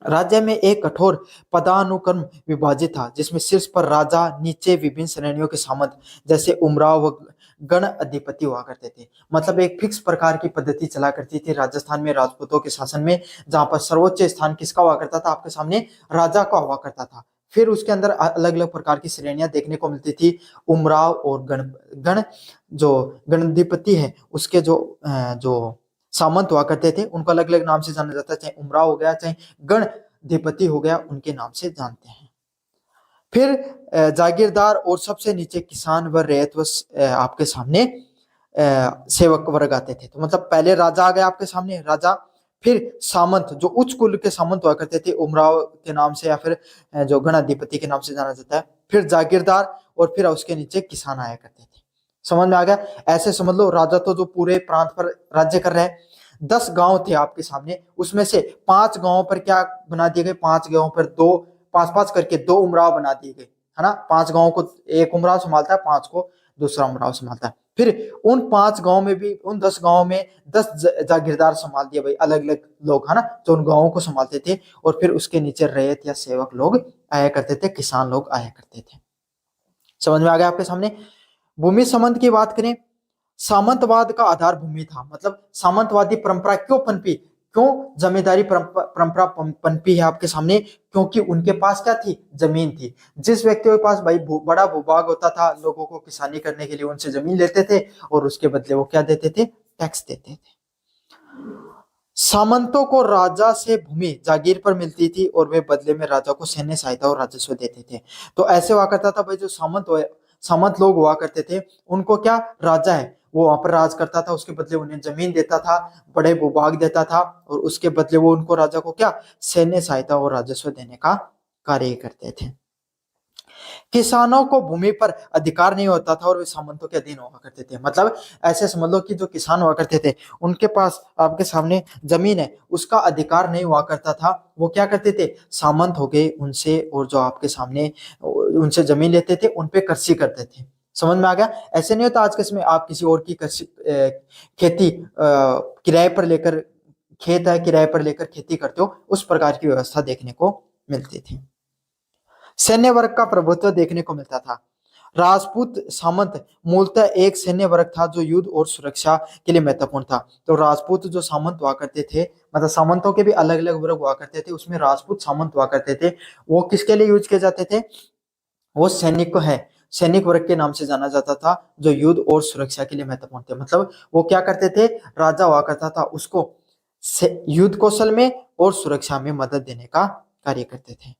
राज्य में एक कठोर पदानुक्रम विभाजित था, जिसमें शीर्ष पर राजा, नीचे विभिन्न श्रेणियों के सामंत जैसे उमराव व गण अधिपति हुआ करते थे। मतलब एक फिक्स प्रकार की पद्धति चला करती थी राजस्थान में राजपूतों के शासन में, जहां पर सर्वोच्च स्थान किसका हुआ करता था? आपके सामने राजा का हुआ करता था। फिर उसके अंदर अलग अलग प्रकार की श्रेणियां देखने को मिलती थी। उमराव और गण जो गणाधिपति है उसके जो सामंत हुआ करते थे, उनको अलग अलग नाम से जाना जाता है। चाहे उमराव हो गया, चाहे गणाधिपति हो गया, उनके नाम से जानते हैं। फिर जागीरदार और सबसे नीचे किसान व रैयत व आपके सामने सेवक वर्ग आते थे। तो मतलब पहले राजा आ गया आपके सामने, राजा, फिर सामंत जो उच्च कुल के सामंत हुआ करते थे, उमराव के नाम से या फिर जो गणाधिपति के नाम से जाना जाता है, फिर जागीरदार, और फिर उसके नीचे किसान आया करते थे। समझ में आ गया? ऐसे समझ लो राजा तो जो पूरे प्रांत पर राज्य कर रहे हैं। 10 गांव थे आपके सामने, उसमें से 5 गांवों पर क्या बना दिए गए? 5 गांवों पर 5-5 करके 2 उमराव बना दिए गए, है ना। 5 गांवों को एक उमराव संभालता है, 5 को दूसरा उमराव संभालता है। फिर उन 5 गांव में भी, उन 10 गांव में 10 जागीरदार संभाल दिए भाई, अलग अलग लोग, है ना, जो उन गांवों को संभालते थे। और फिर उसके नीचे रैयत या सेवक लोग आया करते थे, किसान लोग आया करते थे। समझ में आ गया आपके सामने? भूमि संबंध की बात करें, सामंतवाद का आधार भूमि था। मतलब सामंतवादी परंपरा क्यों पनपी? क्यों जमींदारी परंपरा पनपी है आपके सामने? क्योंकि उनके पास क्या थी? जमीन थी। जिस व्यक्ति के पास भाई बड़ा भूभाग होता था, लोगों को किसानी करने के लिए उनसे जमीन लेते थे, और उसके बदले वो क्या देते थे? टैक्स देते थे। सामंतों को राजा से भूमि जागीर पर मिलती थी, और वे बदले में राजा को सैन्य सहायता और राजस्व देते थे। तो ऐसे हुआ करता था भाई, जो सामंत लोग हुआ करते थे, उनको क्या, राजा है वो वहां पर राज करता था, उसके बदले उन्हें जमीन देता था, बड़े भूभाग देता था, और उसके बदले वो उनको, राजा को क्या, सैन्य सहायता और राजस्व देने का कार्य करते थे। किसानों को भूमि पर अधिकार नहीं होता था, और वे सामंतों के अधीन हुआ करते थे। मतलब ऐसे समझ लो कि जो किसान हुआ करते थे, उनके पास आपके सामने जमीन है, उसका अधिकार नहीं हुआ करता था। वो क्या करते थे? सामंत हो गए उनसे, और जो आपके सामने उनसे जमीन लेते थे, उनपे कृषि करते थे। समझ में आ गया? ऐसे नहीं होता आज के समय आप किसी और की खेती किराए पर लेकर, खेत है किराए पर लेकर खेती करते हो, उस प्रकार की व्यवस्था देखने को मिलती थी। सैन्य वर्ग का प्रभुत्व देखने को मिलता था। राजपूत सामंत मूलतः एक सैन्य वर्ग था, जो युद्ध और सुरक्षा के लिए महत्वपूर्ण था। तो राजपूत जो सामंत हुआ करते थे, मतलब सामंतों के भी अलग अलग वर्ग हुआ करते थे, उसमें राजपूत सामंत हुआ करते थे। वो किसके लिए यूज किए जाते थे? वो सैनिक को है, सैनिक वर्ग के नाम से जाना जाता था, जो युद्ध और सुरक्षा के लिए महत्वपूर्ण थे। मतलब वो क्या करते थे, राजा हुआ करता था, उसको युद्ध कौशल में और सुरक्षा में मदद देने का कार्य करते थे।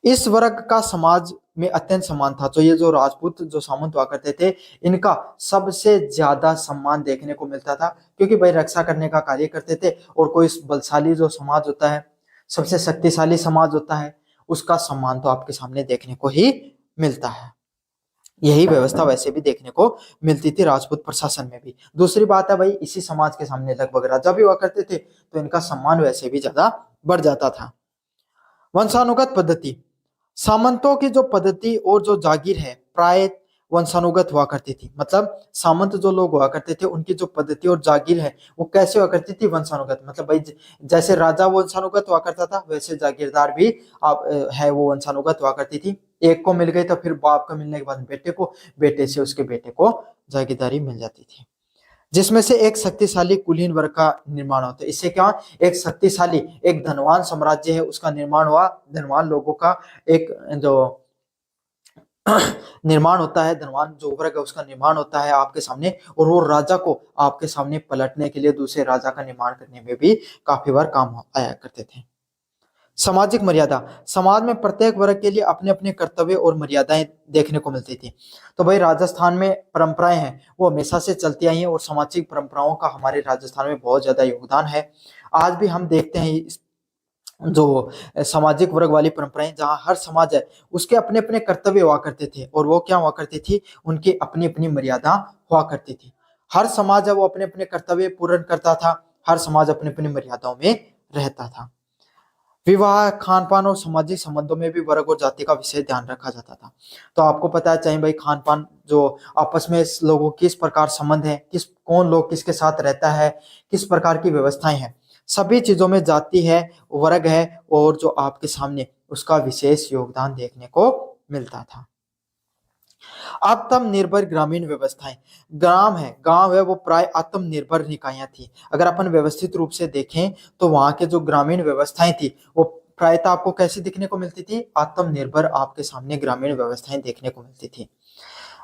इस वर्ग का समाज में अत्यंत सम्मान था। तो ये जो राजपूत जो सामंत हुआ करते थे, इनका सबसे ज्यादा सम्मान देखने को मिलता था, क्योंकि भाई रक्षा करने का कार्य करते थे। और कोई बलशाली जो समाज होता है, सबसे शक्तिशाली समाज होता है, उसका सम्मान तो आपके सामने देखने को ही मिलता है। यही व्यवस्था वैसे भी देखने को मिलती थी राजपूत प्रशासन में भी। दूसरी बात है भाई, इसी समाज के सामने लगभग राजा भी हुआ करते थे, तो इनका सम्मान वैसे भी ज्यादा बढ़ जाता था। वंशानुगत पद्धति, सामंतों की जो पद्धति और जो जागीर है प्राय वंशानुगत हुआ करती थी। मतलब सामंत जो लोग हुआ करते थे, उनकी जो पद्धति और जागीर है वो कैसे हुआ करती थी, वंशानुगत। मतलब भाई जैसे राजा वंशानुगत हुआ करता था, वैसे जागीरदार भी आप है वो वंशानुगत हुआ करती थी। एक को मिल गई तो फिर बाप को मिलने के बाद बेटे को, बेटे से उसके बेटे को जागीरदारी मिल जाती थी, जिसमें से एक शक्तिशाली कुलीन वर्ग का निर्माण होता है। इससे क्या, एक शक्तिशाली एक धनवान साम्राज्य है उसका निर्माण हुआ, धनवान लोगों का एक जो निर्माण होता है, धनवान जो वर्ग है उसका निर्माण होता है आपके सामने, और वो राजा को आपके सामने पलटने के लिए दूसरे राजा का निर्माण करने में भी काफी बार काम आया करते थे। सामाजिक मर्यादा, समाज में प्रत्येक वर्ग के लिए अपने अपने कर्तव्य और मर्यादाएं देखने को मिलती थी। तो भाई राजस्थान में परंपराएं हैं वो हमेशा से चलती आई हैं, और सामाजिक परंपराओं का हमारे राजस्थान में बहुत ज्यादा योगदान है। आज भी हम देखते हैं जो सामाजिक वर्ग वाली परंपराएं, जहाँ हर समाज है उसके अपने अपने कर्तव्य हुआ करते थे, और वो क्या हुआ करती थी, उनकी अपनी अपनी मर्यादा हुआ करती थी। हर समाज है वो अपने अपने कर्तव्य पूर्ण करता था, हर समाज अपनी अपनी मर्यादाओं में रहता था। विवाह, खान पान और सामाजिक संबंधों में भी वर्ग और जाति का विशेष ध्यान रखा जाता था। तो आपको पता है, चाहे भाई खान पान जो आपस में लोगों किस प्रकार संबंध है, किस कौन लोग किसके साथ रहता है, किस प्रकार की व्यवस्थाएं हैं, सभी चीजों में जाति है, वर्ग है, और जो आपके सामने उसका विशेष योगदान देखने को मिलता था। आत्मनिर्भर ग्रामीण व्यवस्थाएं, गांव है वो प्राय आत्मनिर्भर निकायां थी। अगर अपन व्यवस्थित रूप से देखें तो वहां के जो ग्रामीण व्यवस्थाएं थी वो प्रायतः आपको कैसी दिखने को मिलती थी, आत्मनिर्भर आपके सामने ग्रामीण व्यवस्थाएं देखने को मिलती थी।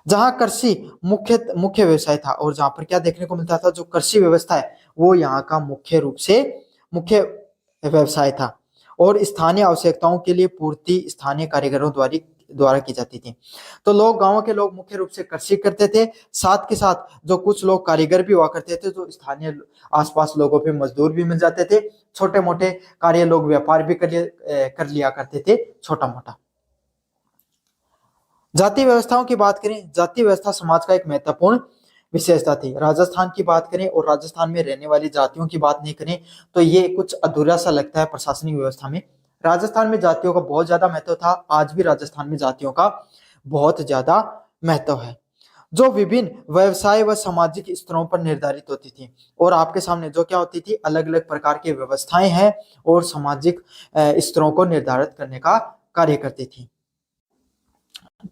जहां कृषि मुख्य मुख्य व्यवसाय था, और जहां पर क्या देखने को मिलता था, जो कृषि व्यवस्था है वो यहाँ का मुख्य रूप से मुख्य व्यवसाय था, और स्थानीय आवश्यकताओं के लिए पूर्ति स्थानीय कारीगरों द्वारा की जाती थी। तो गांवों के लोग मुख्य रूप से कृषि करते थे, साथ के साथ जो कुछ लोग कारीगर भी हुआ करते थे, जो स्थानीय आसपास लोगों पे मजदूर भी मिल जाते थे। छोटे मोटे कार्य लोग व्यापार भी कर लिया करते थे, छोटा मोटा। जाति व्यवस्थाओं की बात करें, जाति व्यवस्था समाज का एक महत्वपूर्ण विशेषता थी। राजस्थान की बात करें और राजस्थान में रहने वाली जातियों की बात नहीं करें तो ये कुछ अधूरा सा लगता है प्रशासनिक व्यवस्था में। राजस्थान में जातियों का बहुत ज्यादा महत्व था, आज भी राजस्थान में जातियों का बहुत ज्यादा महत्व है, जो विभिन्न व्यवसाय व सामाजिक स्तरों पर निर्धारित होती थी। और आपके सामने जो क्या होती थी, अलग अलग प्रकार की व्यवस्थाएं हैं और सामाजिक स्तरों को निर्धारित करने का कार्य करती थी।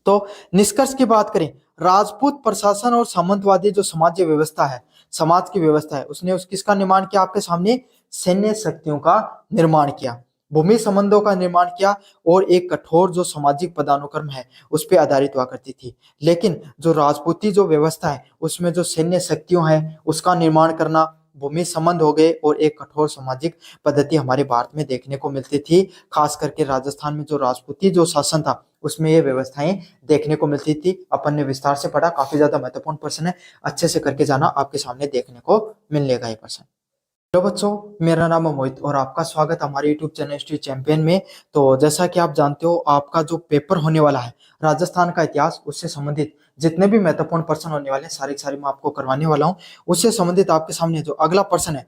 तो निष्कर्ष की बात करें, राजपूत प्रशासन और सामंतवादी जो समाज व्यवस्था है, समाज की व्यवस्था है, उसने किसका निर्माण किया, आपके सामने सैन्य शक्तियों का निर्माण किया, भूमि संबंधों का निर्माण किया, और एक कठोर जो सामाजिक पदानुक्रम है उस पर आधारित हुआ करती थी। लेकिन जो राजपूती जो व्यवस्था है उसमें जो सैन्य शक्तियों है उसका निर्माण करना, भूमि संबंध हो गए, और एक कठोर सामाजिक पद्धति हमारे भारत में देखने को मिलती थी। खास करके राजस्थान में जो राजपूती जो शासन था उसमें ये व्यवस्थाएं देखने को मिलती थी। अपन ने विस्तार से पढ़ा, काफी ज्यादा महत्वपूर्ण प्रश्न है, अच्छे से करके जाना, आपके सामने देखने को मिलेगा ये प्रश्न। हेलो बच्चों, मेरा नाम है मोहित और आपका स्वागत हमारे यूट्यूब चैनल हिस्ट्री चैंपियन में। तो जैसा कि आप जानते हो, आपका जो पेपर होने वाला है राजस्थान का इतिहास, उससे संबंधित जितने भी महत्वपूर्ण प्रश्न होने वाले हैं सारे मैं आपको करवाने वाला हूं। उससे संबंधित आपके सामने जो अगला प्रश्न है,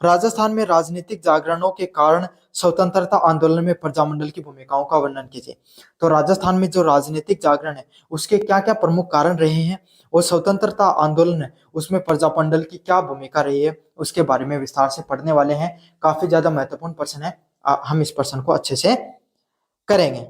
राजस्थान में राजनीतिक जागरणों के कारण स्वतंत्रता आंदोलन में प्रजामंडल की भूमिकाओं का वर्णन कीजिए। तो राजस्थान में जो राजनीतिक जागरण है उसके क्या क्या प्रमुख कारण रहे हैं, और स्वतंत्रता आंदोलन है उसमें प्रजामंडल की क्या भूमिका रही है, उसके बारे में विस्तार से पढ़ने वाले हैं। काफी ज्यादा महत्वपूर्ण प्रश्न है, हम इस प्रश्न को अच्छे से करेंगे।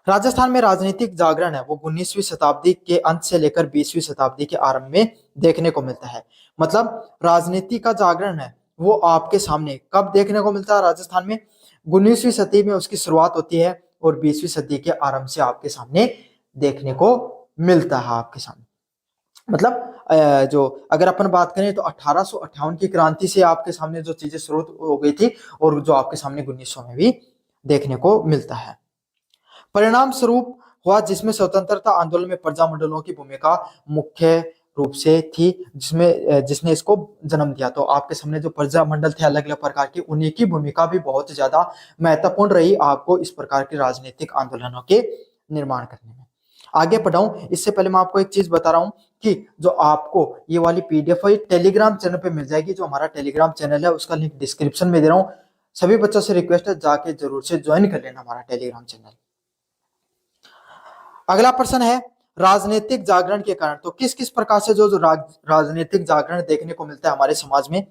राजस्थान में राजनीतिक जागरण है वो 19वीं शताब्दी के अंत से लेकर 20वीं शताब्दी के आरंभ में देखने को मिलता है। मतलब राजनीति का जागरण है वो आपके सामने कब देखने को मिलता है, राजस्थान में 19वीं सदी में उसकी शुरुआत होती है, और 20वीं सदी के आरंभ से आपके सामने देखने को मिलता है आपके सामने। मतलब जो अगर अपन बात करें तो 1858 की क्रांति से आपके सामने जो चीजें शुरू हो गई थी और जो आपके सामने 1900 में भी देखने को मिलता है। परिणाम स्वरूप हुआ जिसमें स्वतंत्रता आंदोलन में प्रजामंडलों की भूमिका मुख्य रूप से थी, जिसमें जिसने इसको जन्म दिया। तो आपके सामने जो प्रजामंडल थे अलग अलग प्रकार के, उन्हीं की भूमिका भी बहुत ज्यादा महत्वपूर्ण रही आपको इस प्रकार के राजनीतिक आंदोलनों के निर्माण करने में। आगे बढ़ाऊं इससे पहले मैं आपको एक चीज बता रहा हूं कि जो आपको ये वाली पीडीएफ है टेलीग्राम चैनल पे मिल जाएगी। जो हमारा टेलीग्राम चैनल है उसका लिंक डिस्क्रिप्शन में दे रहा हूं। सभी बच्चों से रिक्वेस्ट है जाके जरूर से ज्वाइन कर लेना हमारा टेलीग्राम चैनल। अगला प्रश्न है राजनीतिक जागरण के कारण। तो किस किस प्रकार से जो राजनीतिक जागरण देखने को मिलता है हमारे समाज में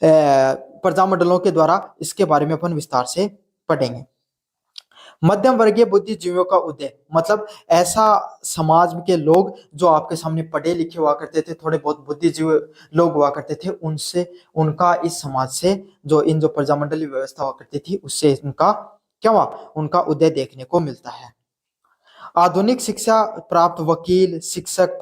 प्रजामंडलों के द्वारा, इसके बारे में अपन विस्तार से पढ़ेंगे। मध्यम वर्गीय बुद्धिजीवियों का उदय, मतलब ऐसा समाज के लोग जो आपके सामने पढ़े लिखे हुआ करते थे, थोड़े बहुत बुद्धिजीवी लोग हुआ करते थे, उनसे उनका इस समाज से जो इन जो प्रजामंडलीय व्यवस्था हुआ करती थी उससे उनका क्या हुआ, उनका उदय देखने को मिलता है। आधुनिक शिक्षा प्राप्त वकील, शिक्षक,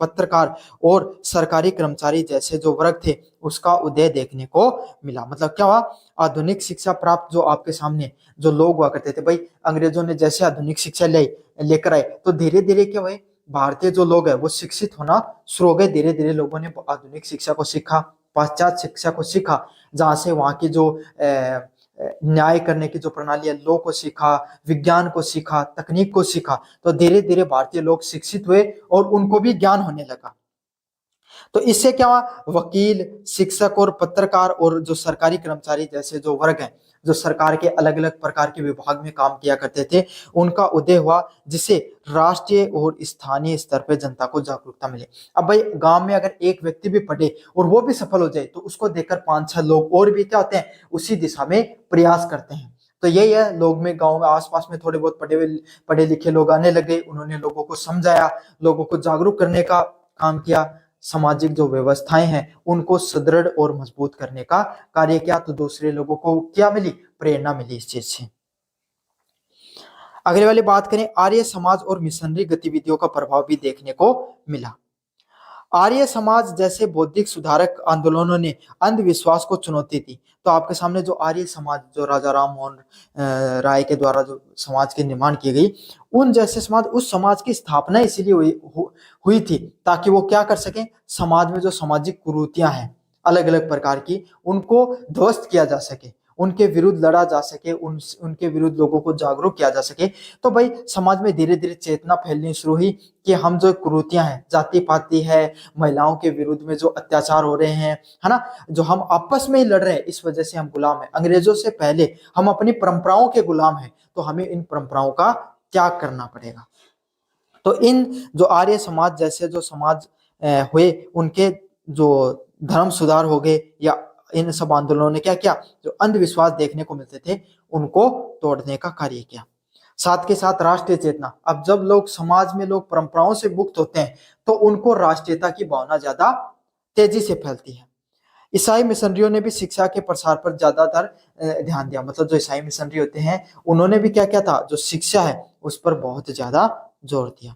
पत्रकार और सरकारी कर्मचारी जैसे जो वर्ग थे उसका उदय देखने को मिला। मतलब क्या हुआ, आधुनिक शिक्षा प्राप्त जो आपके सामने जो लोग हुआ करते थे, भाई अंग्रेजों ने जैसे आधुनिक शिक्षा लेकर आए तो धीरे धीरे क्या हुए, भारतीय जो लोग है वो शिक्षित होना शुरू हो गए। धीरे धीरे लोगों ने आधुनिक शिक्षा को सीखा, पाश्चात्य शिक्षा को सीखा, जहां से वहां की जो न्याय करने की जो प्रणाली है, लॉ को सीखा, विज्ञान को सीखा, तकनीक को सीखा। तो धीरे धीरे भारतीय लोग शिक्षित हुए और उनको भी ज्ञान होने लगा। तो इससे क्या हुआ, वकील, शिक्षक और पत्रकार और जो सरकारी कर्मचारी जैसे जो वर्ग हैं, जो सरकार के अलग अलग प्रकार के विभाग में काम किया करते थे, उनका उदय हुआ, जिससे राष्ट्रीय और स्थानीय स्तर पर जनता को जागरूकता मिले। अब भाई गांव में अगर एक व्यक्ति भी पढ़े और वो भी सफल हो जाए तो उसको देखकर 5-6 लोग और भी क्या होते हैं, उसी दिशा में प्रयास करते हैं। तो यही है, लोग में गांव में आसपास में थोड़े बहुत पढ़े लिखे लोग आने लगे, उन्होंने लोगों को समझाया, लोगों को जागरूक करने का काम किया, सामाजिक जो व्यवस्थाएं हैं उनको सुदृढ़ और मजबूत करने का कार्य किया। तो दूसरे लोगों को क्या मिली, प्रेरणा मिली इस चीज से। अगले वाली बात करें, आर्य समाज और मिशनरी गतिविधियों का प्रभाव भी देखने को मिला। आर्य समाज जैसे बौद्धिक सुधारक आंदोलनों ने अंधविश्वास को चुनौती दी। तो आपके सामने जो आर्य समाज, जो राजा राम मोहन राय के द्वारा जो समाज की निर्माण की गई, उन जैसे समाज, उस समाज की स्थापना इसीलिए हुई थी ताकि वो क्या कर सकें, समाज में जो सामाजिक कुरीतियां हैं अलग अलग प्रकार की, उनको ध्वस्त किया जा सके, उनके विरुद्ध लड़ा जा सके, उनके विरुद्ध लोगों को जागरूक किया जा सके। तो भाई समाज में धीरे धीरे चेतना फैलनी शुरू हुई कि हम जो कुरीतियां हैं, जाति पाति है, महिलाओं के विरुद्ध में जो अत्याचार हो रहे हैं, है ना, जो हम आपस में ही लड़ रहे हैं, इस वजह से हम गुलाम हैं, अंग्रेजों से पहले हम अपनी परंपराओं के गुलाम हैं, तो हमें इन परंपराओं का त्याग करना पड़ेगा। तो इन जो आर्य समाज जैसे जो समाज हुए, उनके जो धर्म सुधार हो गए, या इन सब आंदोलनों ने क्या किया, जो अंधविश्वास देखने को मिलते थे उनको तोड़ने का कार्य किया। साथ के साथ राष्ट्रीय चेतना, अब जब लोग समाज में लोग परंपराओं से मुक्त होते हैं तो उनको राष्ट्रीयता की भावना ज्यादा तेजी से फैलती है। ईसाई मिशनरियों ने भी शिक्षा के प्रसार पर ज्यादातर ध्यान दिया। मतलब जो ईसाई मिशनरी होते हैं उन्होंने भी क्या किया था, जो शिक्षा है उस पर बहुत ज्यादा जोर दिया।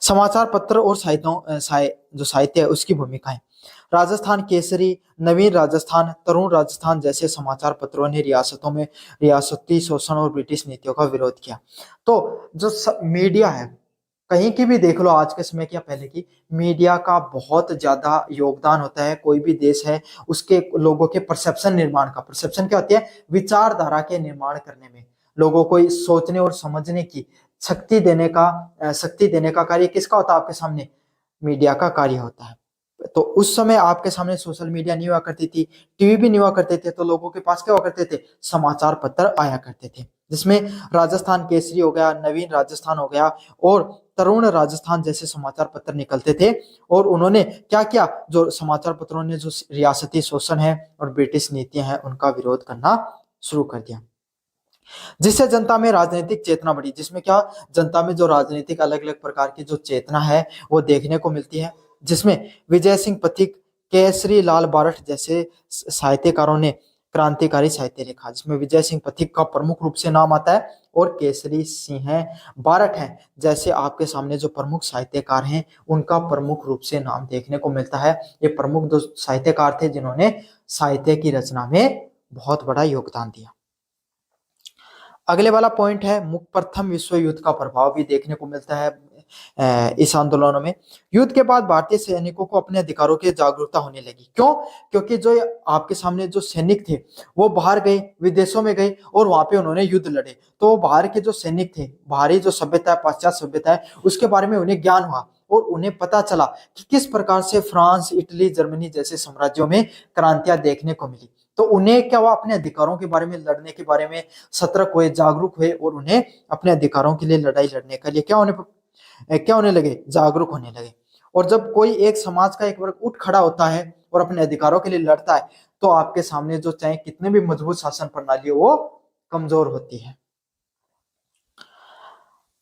समाचार पत्र और जो साहित्य है उसकी भूमिकाएं, राजस्थान केसरी, नवीन राजस्थान, तरुण राजस्थान जैसे समाचार पत्रों ने रियासतों में रियासती शोषण और ब्रिटिश नीतियों का विरोध किया। तो जो मीडिया है, कहीं की भी देख लो, आज के समय की या पहले की, मीडिया का बहुत ज्यादा योगदान होता है। कोई भी देश है उसके लोगों के परसेप्शन निर्माण का, परसेप्शन क्या होती है, विचारधारा के निर्माण करने में, लोगों को सोचने और समझने की शक्ति देने का कार्य किसका होता है, आपके सामने मीडिया का कार्य होता है। तो उस समय आपके सामने सोशल मीडिया नहीं हुआ करती थी, टीवी भी नहीं हुआ करते थे, तो लोगों के पास क्या हुआ करते थे, समाचार पत्र आया करते थे, जिसमें राजस्थान केसरी हो गया, नवीन राजस्थान हो गया और तरुण राजस्थान जैसे समाचार पत्र निकलते थे। और उन्होंने क्या किया, जो समाचार पत्रों ने जो रियासती शोषण है और ब्रिटिश नीतियां हैं उनका विरोध करना शुरू कर दिया, जिससे जनता में राजनीतिक चेतना बढ़ी। जिसमें क्या, जनता में जो राजनीतिक अलग अलग प्रकार की जो चेतना है वो देखने को मिलती है, जिसमें विजय सिंह पथिक, केसरी लाल बारठ जैसे साहित्यकारों ने क्रांतिकारी साहित्य रेखा, जिसमें विजय सिंह पथिक का प्रमुख रूप से नाम आता है और केसरी सिंह बारट हैं जैसे आपके सामने जो प्रमुख साहित्यकार हैं उनका प्रमुख रूप से नाम देखने को मिलता है। ये प्रमुख दो साहित्यकार थे जिन्होंने साहित्य की रचना में बहुत बड़ा योगदान दिया। अगले वाला पॉइंट है प्रथम विश्व युद्ध का प्रभाव भी देखने को मिलता है इस आंदोलनों में। युद्ध के बाद भारतीय सैनिकों को अपने अधिकारों की जागरूकता होने लगी। क्यों? क्योंकि जो आपके सामने जो सैनिक थे वो बाहर गए, विदेशों में गए और वहां पे उन्होंने युद्ध लड़े, तो बाहर के जो सैनिक थे, बाहरी जो सभ्यता है, पाश्चात्य सभ्यता है, उसके बारे में उन्हें ज्ञान हुआ और उन्हें पता चला कि किस प्रकार से फ्रांस, इटली, जर्मनी जैसे साम्राज्यों में क्रांतियां देखने को मिली। तो उन्हें क्या हुआ, अपने अधिकारों के बारे में, लड़ने के बारे में सतर्क हुए, जागरूक हुए और उन्हें अपने अधिकारों के लिए लड़ाई लड़ने के लिए क्या होने लगे, जागरूक होने लगे। और जब कोई एक समाज का एक वर्ग उठ खड़ा होता है और अपने अधिकारों के लिए लड़ता है तो आपके सामने जो चाहे कितने भी मजबूत शासन प्रणाली हो वो कमजोर होती है।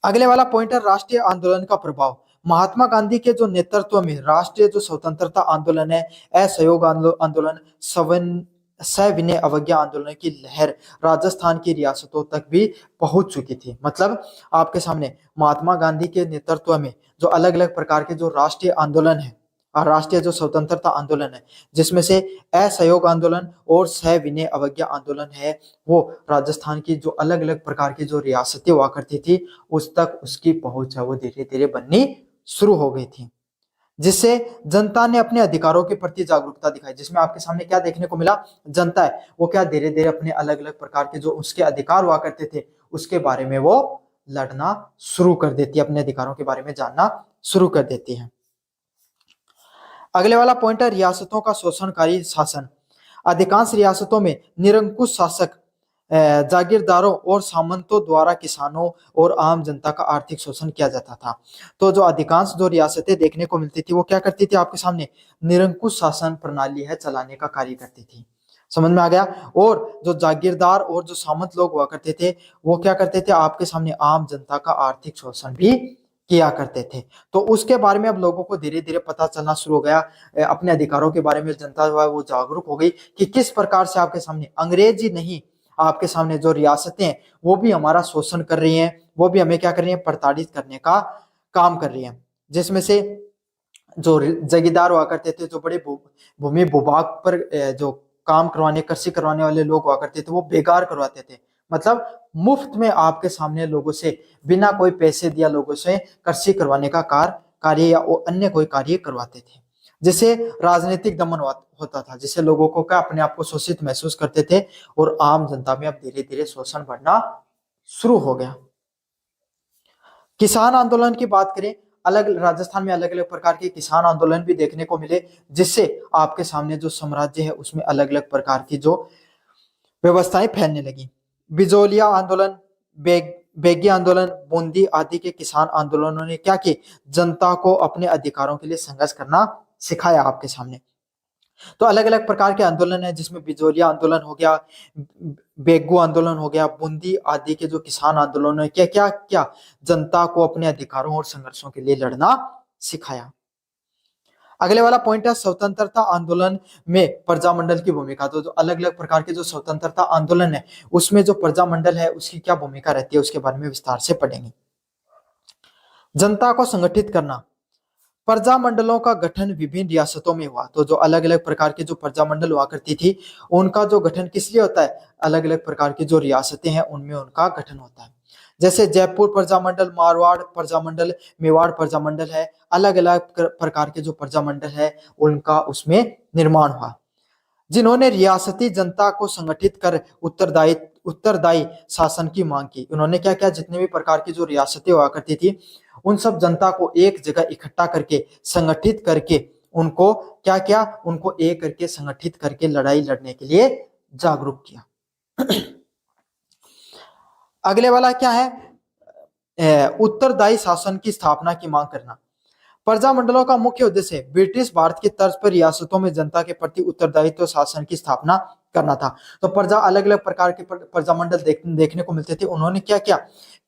अगले वाला पॉइंट है राष्ट्रीय आंदोलन का प्रभाव। महात्मा गांधी के जो नेतृत्व में राष्ट्रीय जो स्वतंत्रता आंदोलन है, असहयोग आंदोलन, सविनय अवज्ञा आंदोलन की लहर राजस्थान की रियासतों तक भी पहुंच चुकी थी। मतलब आपके सामने महात्मा गांधी के नेतृत्व में जो अलग अलग प्रकार के जो राष्ट्रीय आंदोलन है और राष्ट्रीय जो स्वतंत्रता आंदोलन है, जिसमें से असहयोग आंदोलन और सविनय अवज्ञा आंदोलन है, वो राजस्थान की जो अलग अलग प्रकार की जो रियासतें हुआ करती थी उस तक उसकी पहुंच है वो धीरे धीरे बननी शुरू हो गई थी, जिससे जनता ने अपने अधिकारों के प्रति जागरूकता दिखाई। जिसमें आपके सामने क्या देखने को मिला, जनता है वो क्या धीरे धीरे अपने अलग अलग प्रकार के जो उसके अधिकार हुआ करते थे उसके बारे में वो लड़ना शुरू कर देती है, अपने अधिकारों के बारे में जानना शुरू कर देती है। अगले वाला पॉइंट है रियासतों का शोषणकारी शासन। अधिकांश रियासतों में निरंकुश शासक जागीरदारों और सामंतों द्वारा किसानों और आम जनता का आर्थिक शोषण किया जाता था। तो जो अधिकांश जो रियासतें देखने को मिलती थी वो क्या करती थी, आपके सामने निरंकुश शासन प्रणाली है चलाने का कार्य करती थी। समझ में आ गया। और जो जागीरदार और जो सामंत लोग हुआ करते थे वो क्या करते थे, आपके सामने आम जनता का आर्थिक शोषण भी किया करते थे। तो उसके बारे में अब लोगों को धीरे धीरे पता चलना शुरू हो गया, अपने अधिकारों के बारे में जनता जो है वो जागरूक हो गई कि किस प्रकार से आपके सामने अंग्रेज ही नहीं, आपके सामने जो रियासतें हैं वो भी हमारा शोषण कर रही हैं, वो भी हमें क्या कर रही हैं, प्रताड़ित करने का काम कर रही हैं। जिसमें से जो जगीरदार हुआ करते थे, जो बड़े भूमि भूभाग पर जो काम करवाने, कृषि करवाने वाले लोग हुआ करते थे वो बेकार करवाते थे। मतलब मुफ्त में आपके सामने लोगों से बिना कोई पैसे दिया लोगों से कृषि करवाने का कार्य या अन्य कोई कार्य करवाते थे, जिससे राजनीतिक दमन होता था, जिससे लोगों को क्या अपने आप को शोषित महसूस करते थे और आम जनता में अब धीरे धीरे शोषण बढ़ना शुरू हो गया। किसान आंदोलन की बात करें, अलग राजस्थान में अलग अलग प्रकार के किसान आंदोलन भी देखने को मिले, जिससे आपके सामने जो साम्राज्य है उसमें अलग अलग प्रकार की जो व्यवस्थाएं फैलने लगी। बिजोलिया आंदोलन, बेगी आंदोलन, बूंदी आदि के किसान आंदोलनों ने क्या की, जनता को अपने अधिकारों के लिए संघर्ष करना सिखाया आपके सामने। तो अलग अलग प्रकार के आंदोलन है, जिसमें बिजोलिया आंदोलन हो गया, बेगू आंदोलन हो गया, बूंदी आदि के जो किसान आंदोलन है, क्या क्या क्या जनता को अपने अधिकारों और संघर्षों के लिए लड़ना सिखाया। अगले वाला पॉइंट है स्वतंत्रता आंदोलन में प्रजामंडल की भूमिका। तो जो अलग अलग प्रकार के जो स्वतंत्रता आंदोलन है उसमें जो प्रजामंडल है उसकी क्या भूमिका रहती है उसके बारे में विस्तार से पढ़ेंगे। जनता को संगठित करना। प्रजामंडलों का गठन विभिन्न रियासतों में हुआ। तो जो अलग अलग प्रकार के जो प्रजामंडल हुआ करती थी उनका जो गठन किस लिए होता है, अलग अलग प्रकार की जो रियासतें हैं उनमें उनका गठन होता है। जैसे जयपुर प्रजामंडल, मारवाड़ प्रजामंडल, मेवाड़ प्रजामंडल है, अलग अलग प्रकार के जो प्रजामंडल है उनका उसमें निर्माण हुआ, जिन्होंने रियासती जनता को संगठित कर उत्तरदायी शासन की मांग की। उन्होंने क्या क्या, जितने भी प्रकार की जो रियासतें हुआ करती थी उन सब जनता को एक जगह इकट्ठा करके, संगठित करके उनको क्या क्या, उनको एक करके संगठित करके लड़ाई लड़ने के लिए जागरूक किया। अगले वाला क्या है, उत्तरदायी शासन की स्थापना की मांग करना। प्रजामंडलों का मुख्य उद्देश्य ब्रिटिश भारत की तर्ज पर रियासतों में जनता के प्रति उत्तरदायित्व शासन की स्थापना करना था। तो प्रजा अलग अलग प्रकार के प्रजामंडल देखने को मिलते थे। उन्होंने क्या किया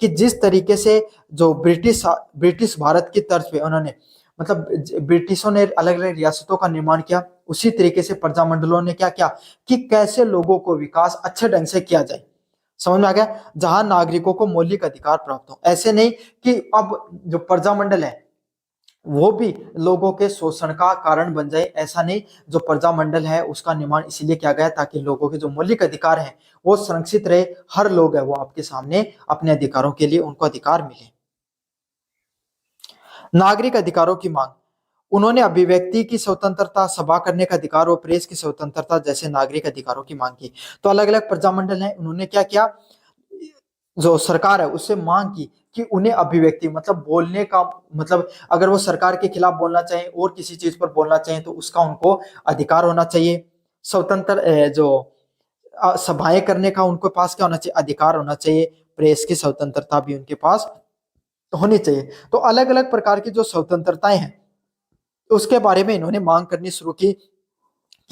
कि जिस तरीके से जो ब्रिटिश भारत की तर्ज पे उन्होंने मतलब ब्रिटिशों ने अलग अलग रियासतों का निर्माण किया, उसी तरीके से प्रजामंडलों ने क्या किया कि कैसे लोगों को विकास अच्छे ढंग से किया जाए। समझ में आ गया? जहां नागरिकों को मौलिक अधिकार प्राप्त हो, ऐसे नहीं कि अब जो प्रजामंडल है वो भी लोगों के शोषण का कारण बन जाए, ऐसा नहीं। जो प्रजामंडल है उसका निर्माण इसीलिए किया गया ताकि लोगों के जो मौलिक अधिकार हैं वो संरक्षित रहे, हर लोग है वो आपके सामने अपने अधिकारों के लिए उनको अधिकार मिले। नागरिक अधिकारों की मांग, उन्होंने अभिव्यक्ति की स्वतंत्रता, सभा करने का अधिकार और प्रेस की स्वतंत्रता जैसे नागरिक अधिकारों की मांग की। तो अलग अलग प्रजामंडल है, उन्होंने क्या किया, जो सरकार है उससे मांग की कि उन्हें अभिव्यक्ति मतलब बोलने का, मतलब अगर वो सरकार के खिलाफ बोलना चाहें और किसी चीज पर बोलना चाहें तो उसका उनको अधिकार होना चाहिए। स्वतंत्र जो सभाएं करने का उनके पास क्या होना चाहिए, अधिकार होना चाहिए। प्रेस की स्वतंत्रता भी उनके पास होनी चाहिए। तो अलग अलग प्रकार की जो स्वतंत्रताएं हैं उसके बारे में इन्होंने मांग करनी शुरू की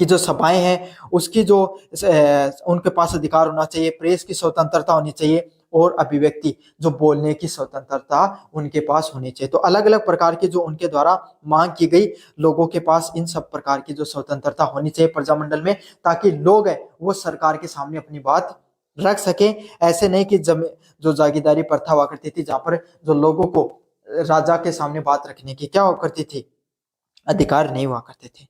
कि जो सभाएं हैं उसकी जो उनके पास अधिकार होना चाहिए, प्रेस की स्वतंत्रता होनी चाहिए और अभिव्यक्ति जो बोलने की स्वतंत्रता उनके पास होनी चाहिए। तो अलग अलग प्रकार की जो उनके द्वारा मांग की गई, लोगों के पास इन सब प्रकार की जो स्वतंत्रता होनी चाहिए प्रजामंडल में, ताकि लोग है वो सरकार के सामने अपनी बात रख सके। ऐसे नहीं कि जो जागीरदारी प्रथा हुआ करती थी जहां पर जो लोगों को राजा के सामने बात रखने की क्या हुआ करती थी, अधिकार नहीं हुआ करते थे।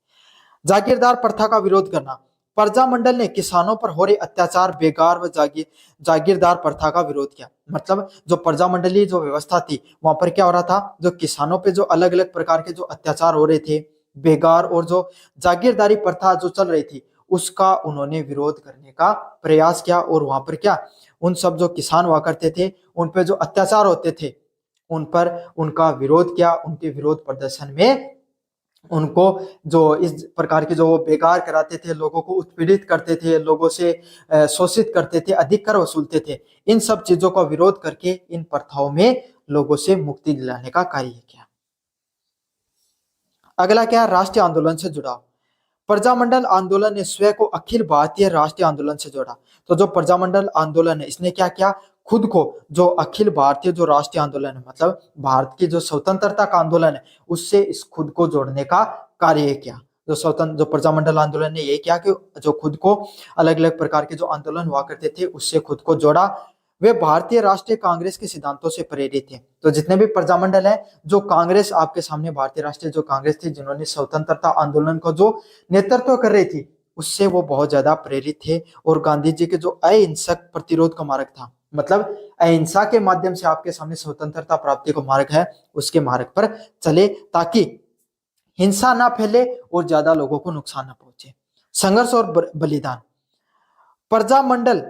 जागीरदार प्रथा का विरोध करना, प्रजामंडल ने किसानों पर हो रहे अत्याचार, बेगार व जागीरदार प्रथा का विरोध किया। मतलब जो प्रजामंडलीय जो व्यवस्था थी वहां पर क्या हो रहा था, जो किसानों पे जो अलग अलग प्रकार के जो अत्याचार हो रहे थे, बेगार और जो जागीरदारी प्रथा जो चल रही थी उसका उन्होंने विरोध करने का प्रयास किया। और वहां पर क्या, उन सब जो किसान हुआ करते थे उन पर जो अत्याचार होते थे उन पर उनका विरोध किया। उनके विरोध प्रदर्शन में उनको जो इस प्रकार के जो वो बेकार कराते थे, लोगों को उत्पीड़ित करते थे, लोगों से शोषित करते थे, अधिक कर वसूलते थे, इन सब चीजों का विरोध करके इन प्रथाओं में लोगों से मुक्ति दिलाने का कार्य किया। अगला क्या है, राष्ट्रीय आंदोलन से जुड़ाव। प्रजामंडल आंदोलन ने स्वयं को अखिल भारतीय राष्ट्रीय आंदोलन से जोड़ा। तो जो प्रजामंडल आंदोलन है इसने क्या किया, खुद को जो अखिल भारतीय जो राष्ट्रीय आंदोलन है, मतलब भारत की जो स्वतंत्रता का आंदोलन है उससे इस खुद को जोड़ने का कार्य किया। जो प्रजामंडल आंदोलन ने ये किया कि जो खुद को अलग अलग प्रकार के जो आंदोलन हुआ करते थे उससे खुद को जोड़ा। वे भारतीय राष्ट्रीय कांग्रेस के सिद्धांतों से प्रेरित थे। तो जितने भी प्रजामंडल है, जो कांग्रेस आपके सामने भारतीय राष्ट्रीय जो कांग्रेस थी जिन्होंने स्वतंत्रता आंदोलन को जो नेतृत्व कर रही थी उससे वो बहुत ज्यादा प्रेरित थे। और गांधी जी के जो अहिंसक प्रतिरोध का मार्ग था, मतलब अहिंसा के माध्यम से आपके सामने स्वतंत्रता प्राप्ति का मार्ग है, उसके मार्ग पर चले ताकि हिंसा ना फैले और ज्यादा लोगों को नुकसान ना पहुंचे। संघर्ष और बलिदान, प्रजामंडल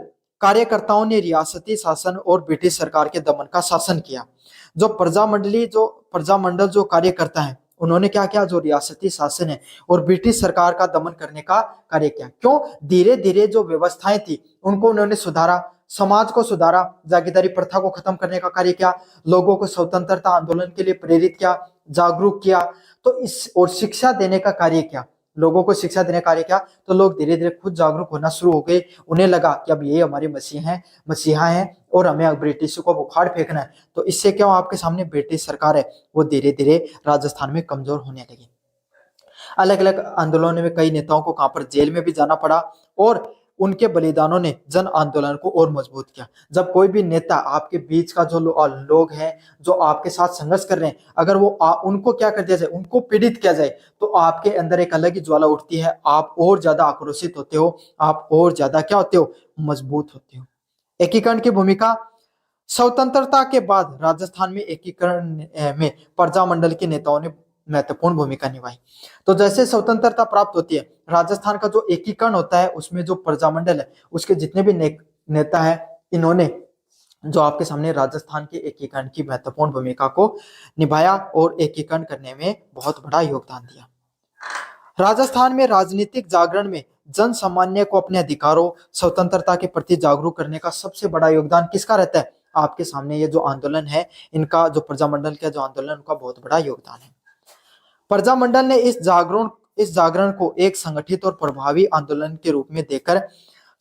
कार्यकर्ताओं ने रियासती शासन और ब्रिटिश सरकार के दमन का शासन किया। जो प्रजामंडल जो कार्यकर्ता है उन्होंने क्या किया, जो रियासती शासन है और ब्रिटिश सरकार का दमन करने का कार्य किया। क्यों, धीरे धीरे जो व्यवस्थाएं थी उनको उन्होंने सुधारा, समाज को सुधारा, जागीरदारी प्रथा को खत्म करने का कार्य किया, लोगों को स्वतंत्रता आंदोलन के लिए प्रेरित किया, जागरूक किया। तो इस और शिक्षा देने का कार्य किया, लोगों को शिक्षा देने का कार्य किया। तो लोग धीरे धीरे खुद जागरूक होना शुरू हो गए। उन्हें लगा कि अब ये हमारे मसीहा हैं और हमें ब्रिटिश को उखाड़ फेंकना है। तो इससे क्या, आपके सामने ब्रिटिश सरकार है वो धीरे धीरे राजस्थान में कमजोर होने लगी। अलग अलग आंदोलनों में कई नेताओं को कहां पर जेल में भी जाना पड़ा और उनके बलिदानों ने जन आंदोलन को और मजबूत किया। जब कोई भी नेता आपके बीच का जो लोग हैं जो आपके साथ संघर्ष कर रहे हैं, अगर वो उनको क्या कर दिया जाए, उनको पीड़ित किया जाए, तो आपके अंदर एक अलग ही ज्वाला उठती है, आप और ज्यादा आक्रोशित होते हो, आप और ज्यादा क्या होते हो, मजबूत होते हो। एकीकरण की भूमिका, स्वतंत्रता के बाद राजस्थान में एकीकरण में प्रजामंडल के नेताओं ने महत्वपूर्ण भूमिका निभाई। तो जैसे स्वतंत्रता प्राप्त होती है, राजस्थान का जो एकीकरण होता है उसमें जो प्रजामंडल है उसके जितने भी नेता है, इन्होंने जो आपके सामने राजस्थान के एकीकरण की महत्वपूर्ण भूमिका को निभाया और एकीकरण करने में बहुत बड़ा योगदान दिया। राजस्थान में राजनीतिक जागरण में जन सामान्य को अपने अधिकारों, स्वतंत्रता के प्रति जागरूक करने का सबसे बड़ा योगदान किसका रहता है, आपके सामने ये जो आंदोलन है इनका, जो प्रजामंडल का जो आंदोलन उनका बहुत बड़ा योगदान है। प्रजामंडल ने इस जागरण को एक संगठित और प्रभावी आंदोलन के रूप में देखकर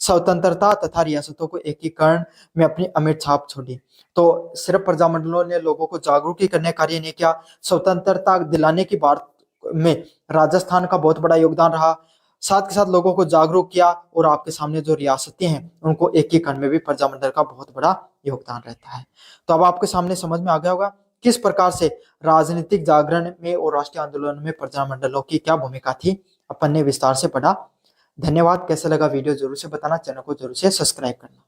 स्वतंत्रता तथा रियासतों को एकीकरण में अपनी अमिट छाप छोड़ी। तो सिर्फ प्रजामंडलों ने लोगों को जागरूक ही करने कार्य नहीं किया, स्वतंत्रता दिलाने की बात में राजस्थान का बहुत बड़ा योगदान रहा। साथ के साथ लोगों को जागरूक किया और आपके सामने जो रियासतें हैं उनको एकीकरण में भी प्रजामंडल का बहुत बड़ा योगदान रहता है। तो अब आपके सामने समझ में आ गया होगा किस प्रकार से राजनीतिक जागरण में और राष्ट्रीय आंदोलन में प्रजामंडलों की क्या भूमिका थी, अपन ने विस्तार से पढ़ा। धन्यवाद। कैसा लगा वीडियो जरूर से बताना, चैनल को जरूर से सब्सक्राइब करना।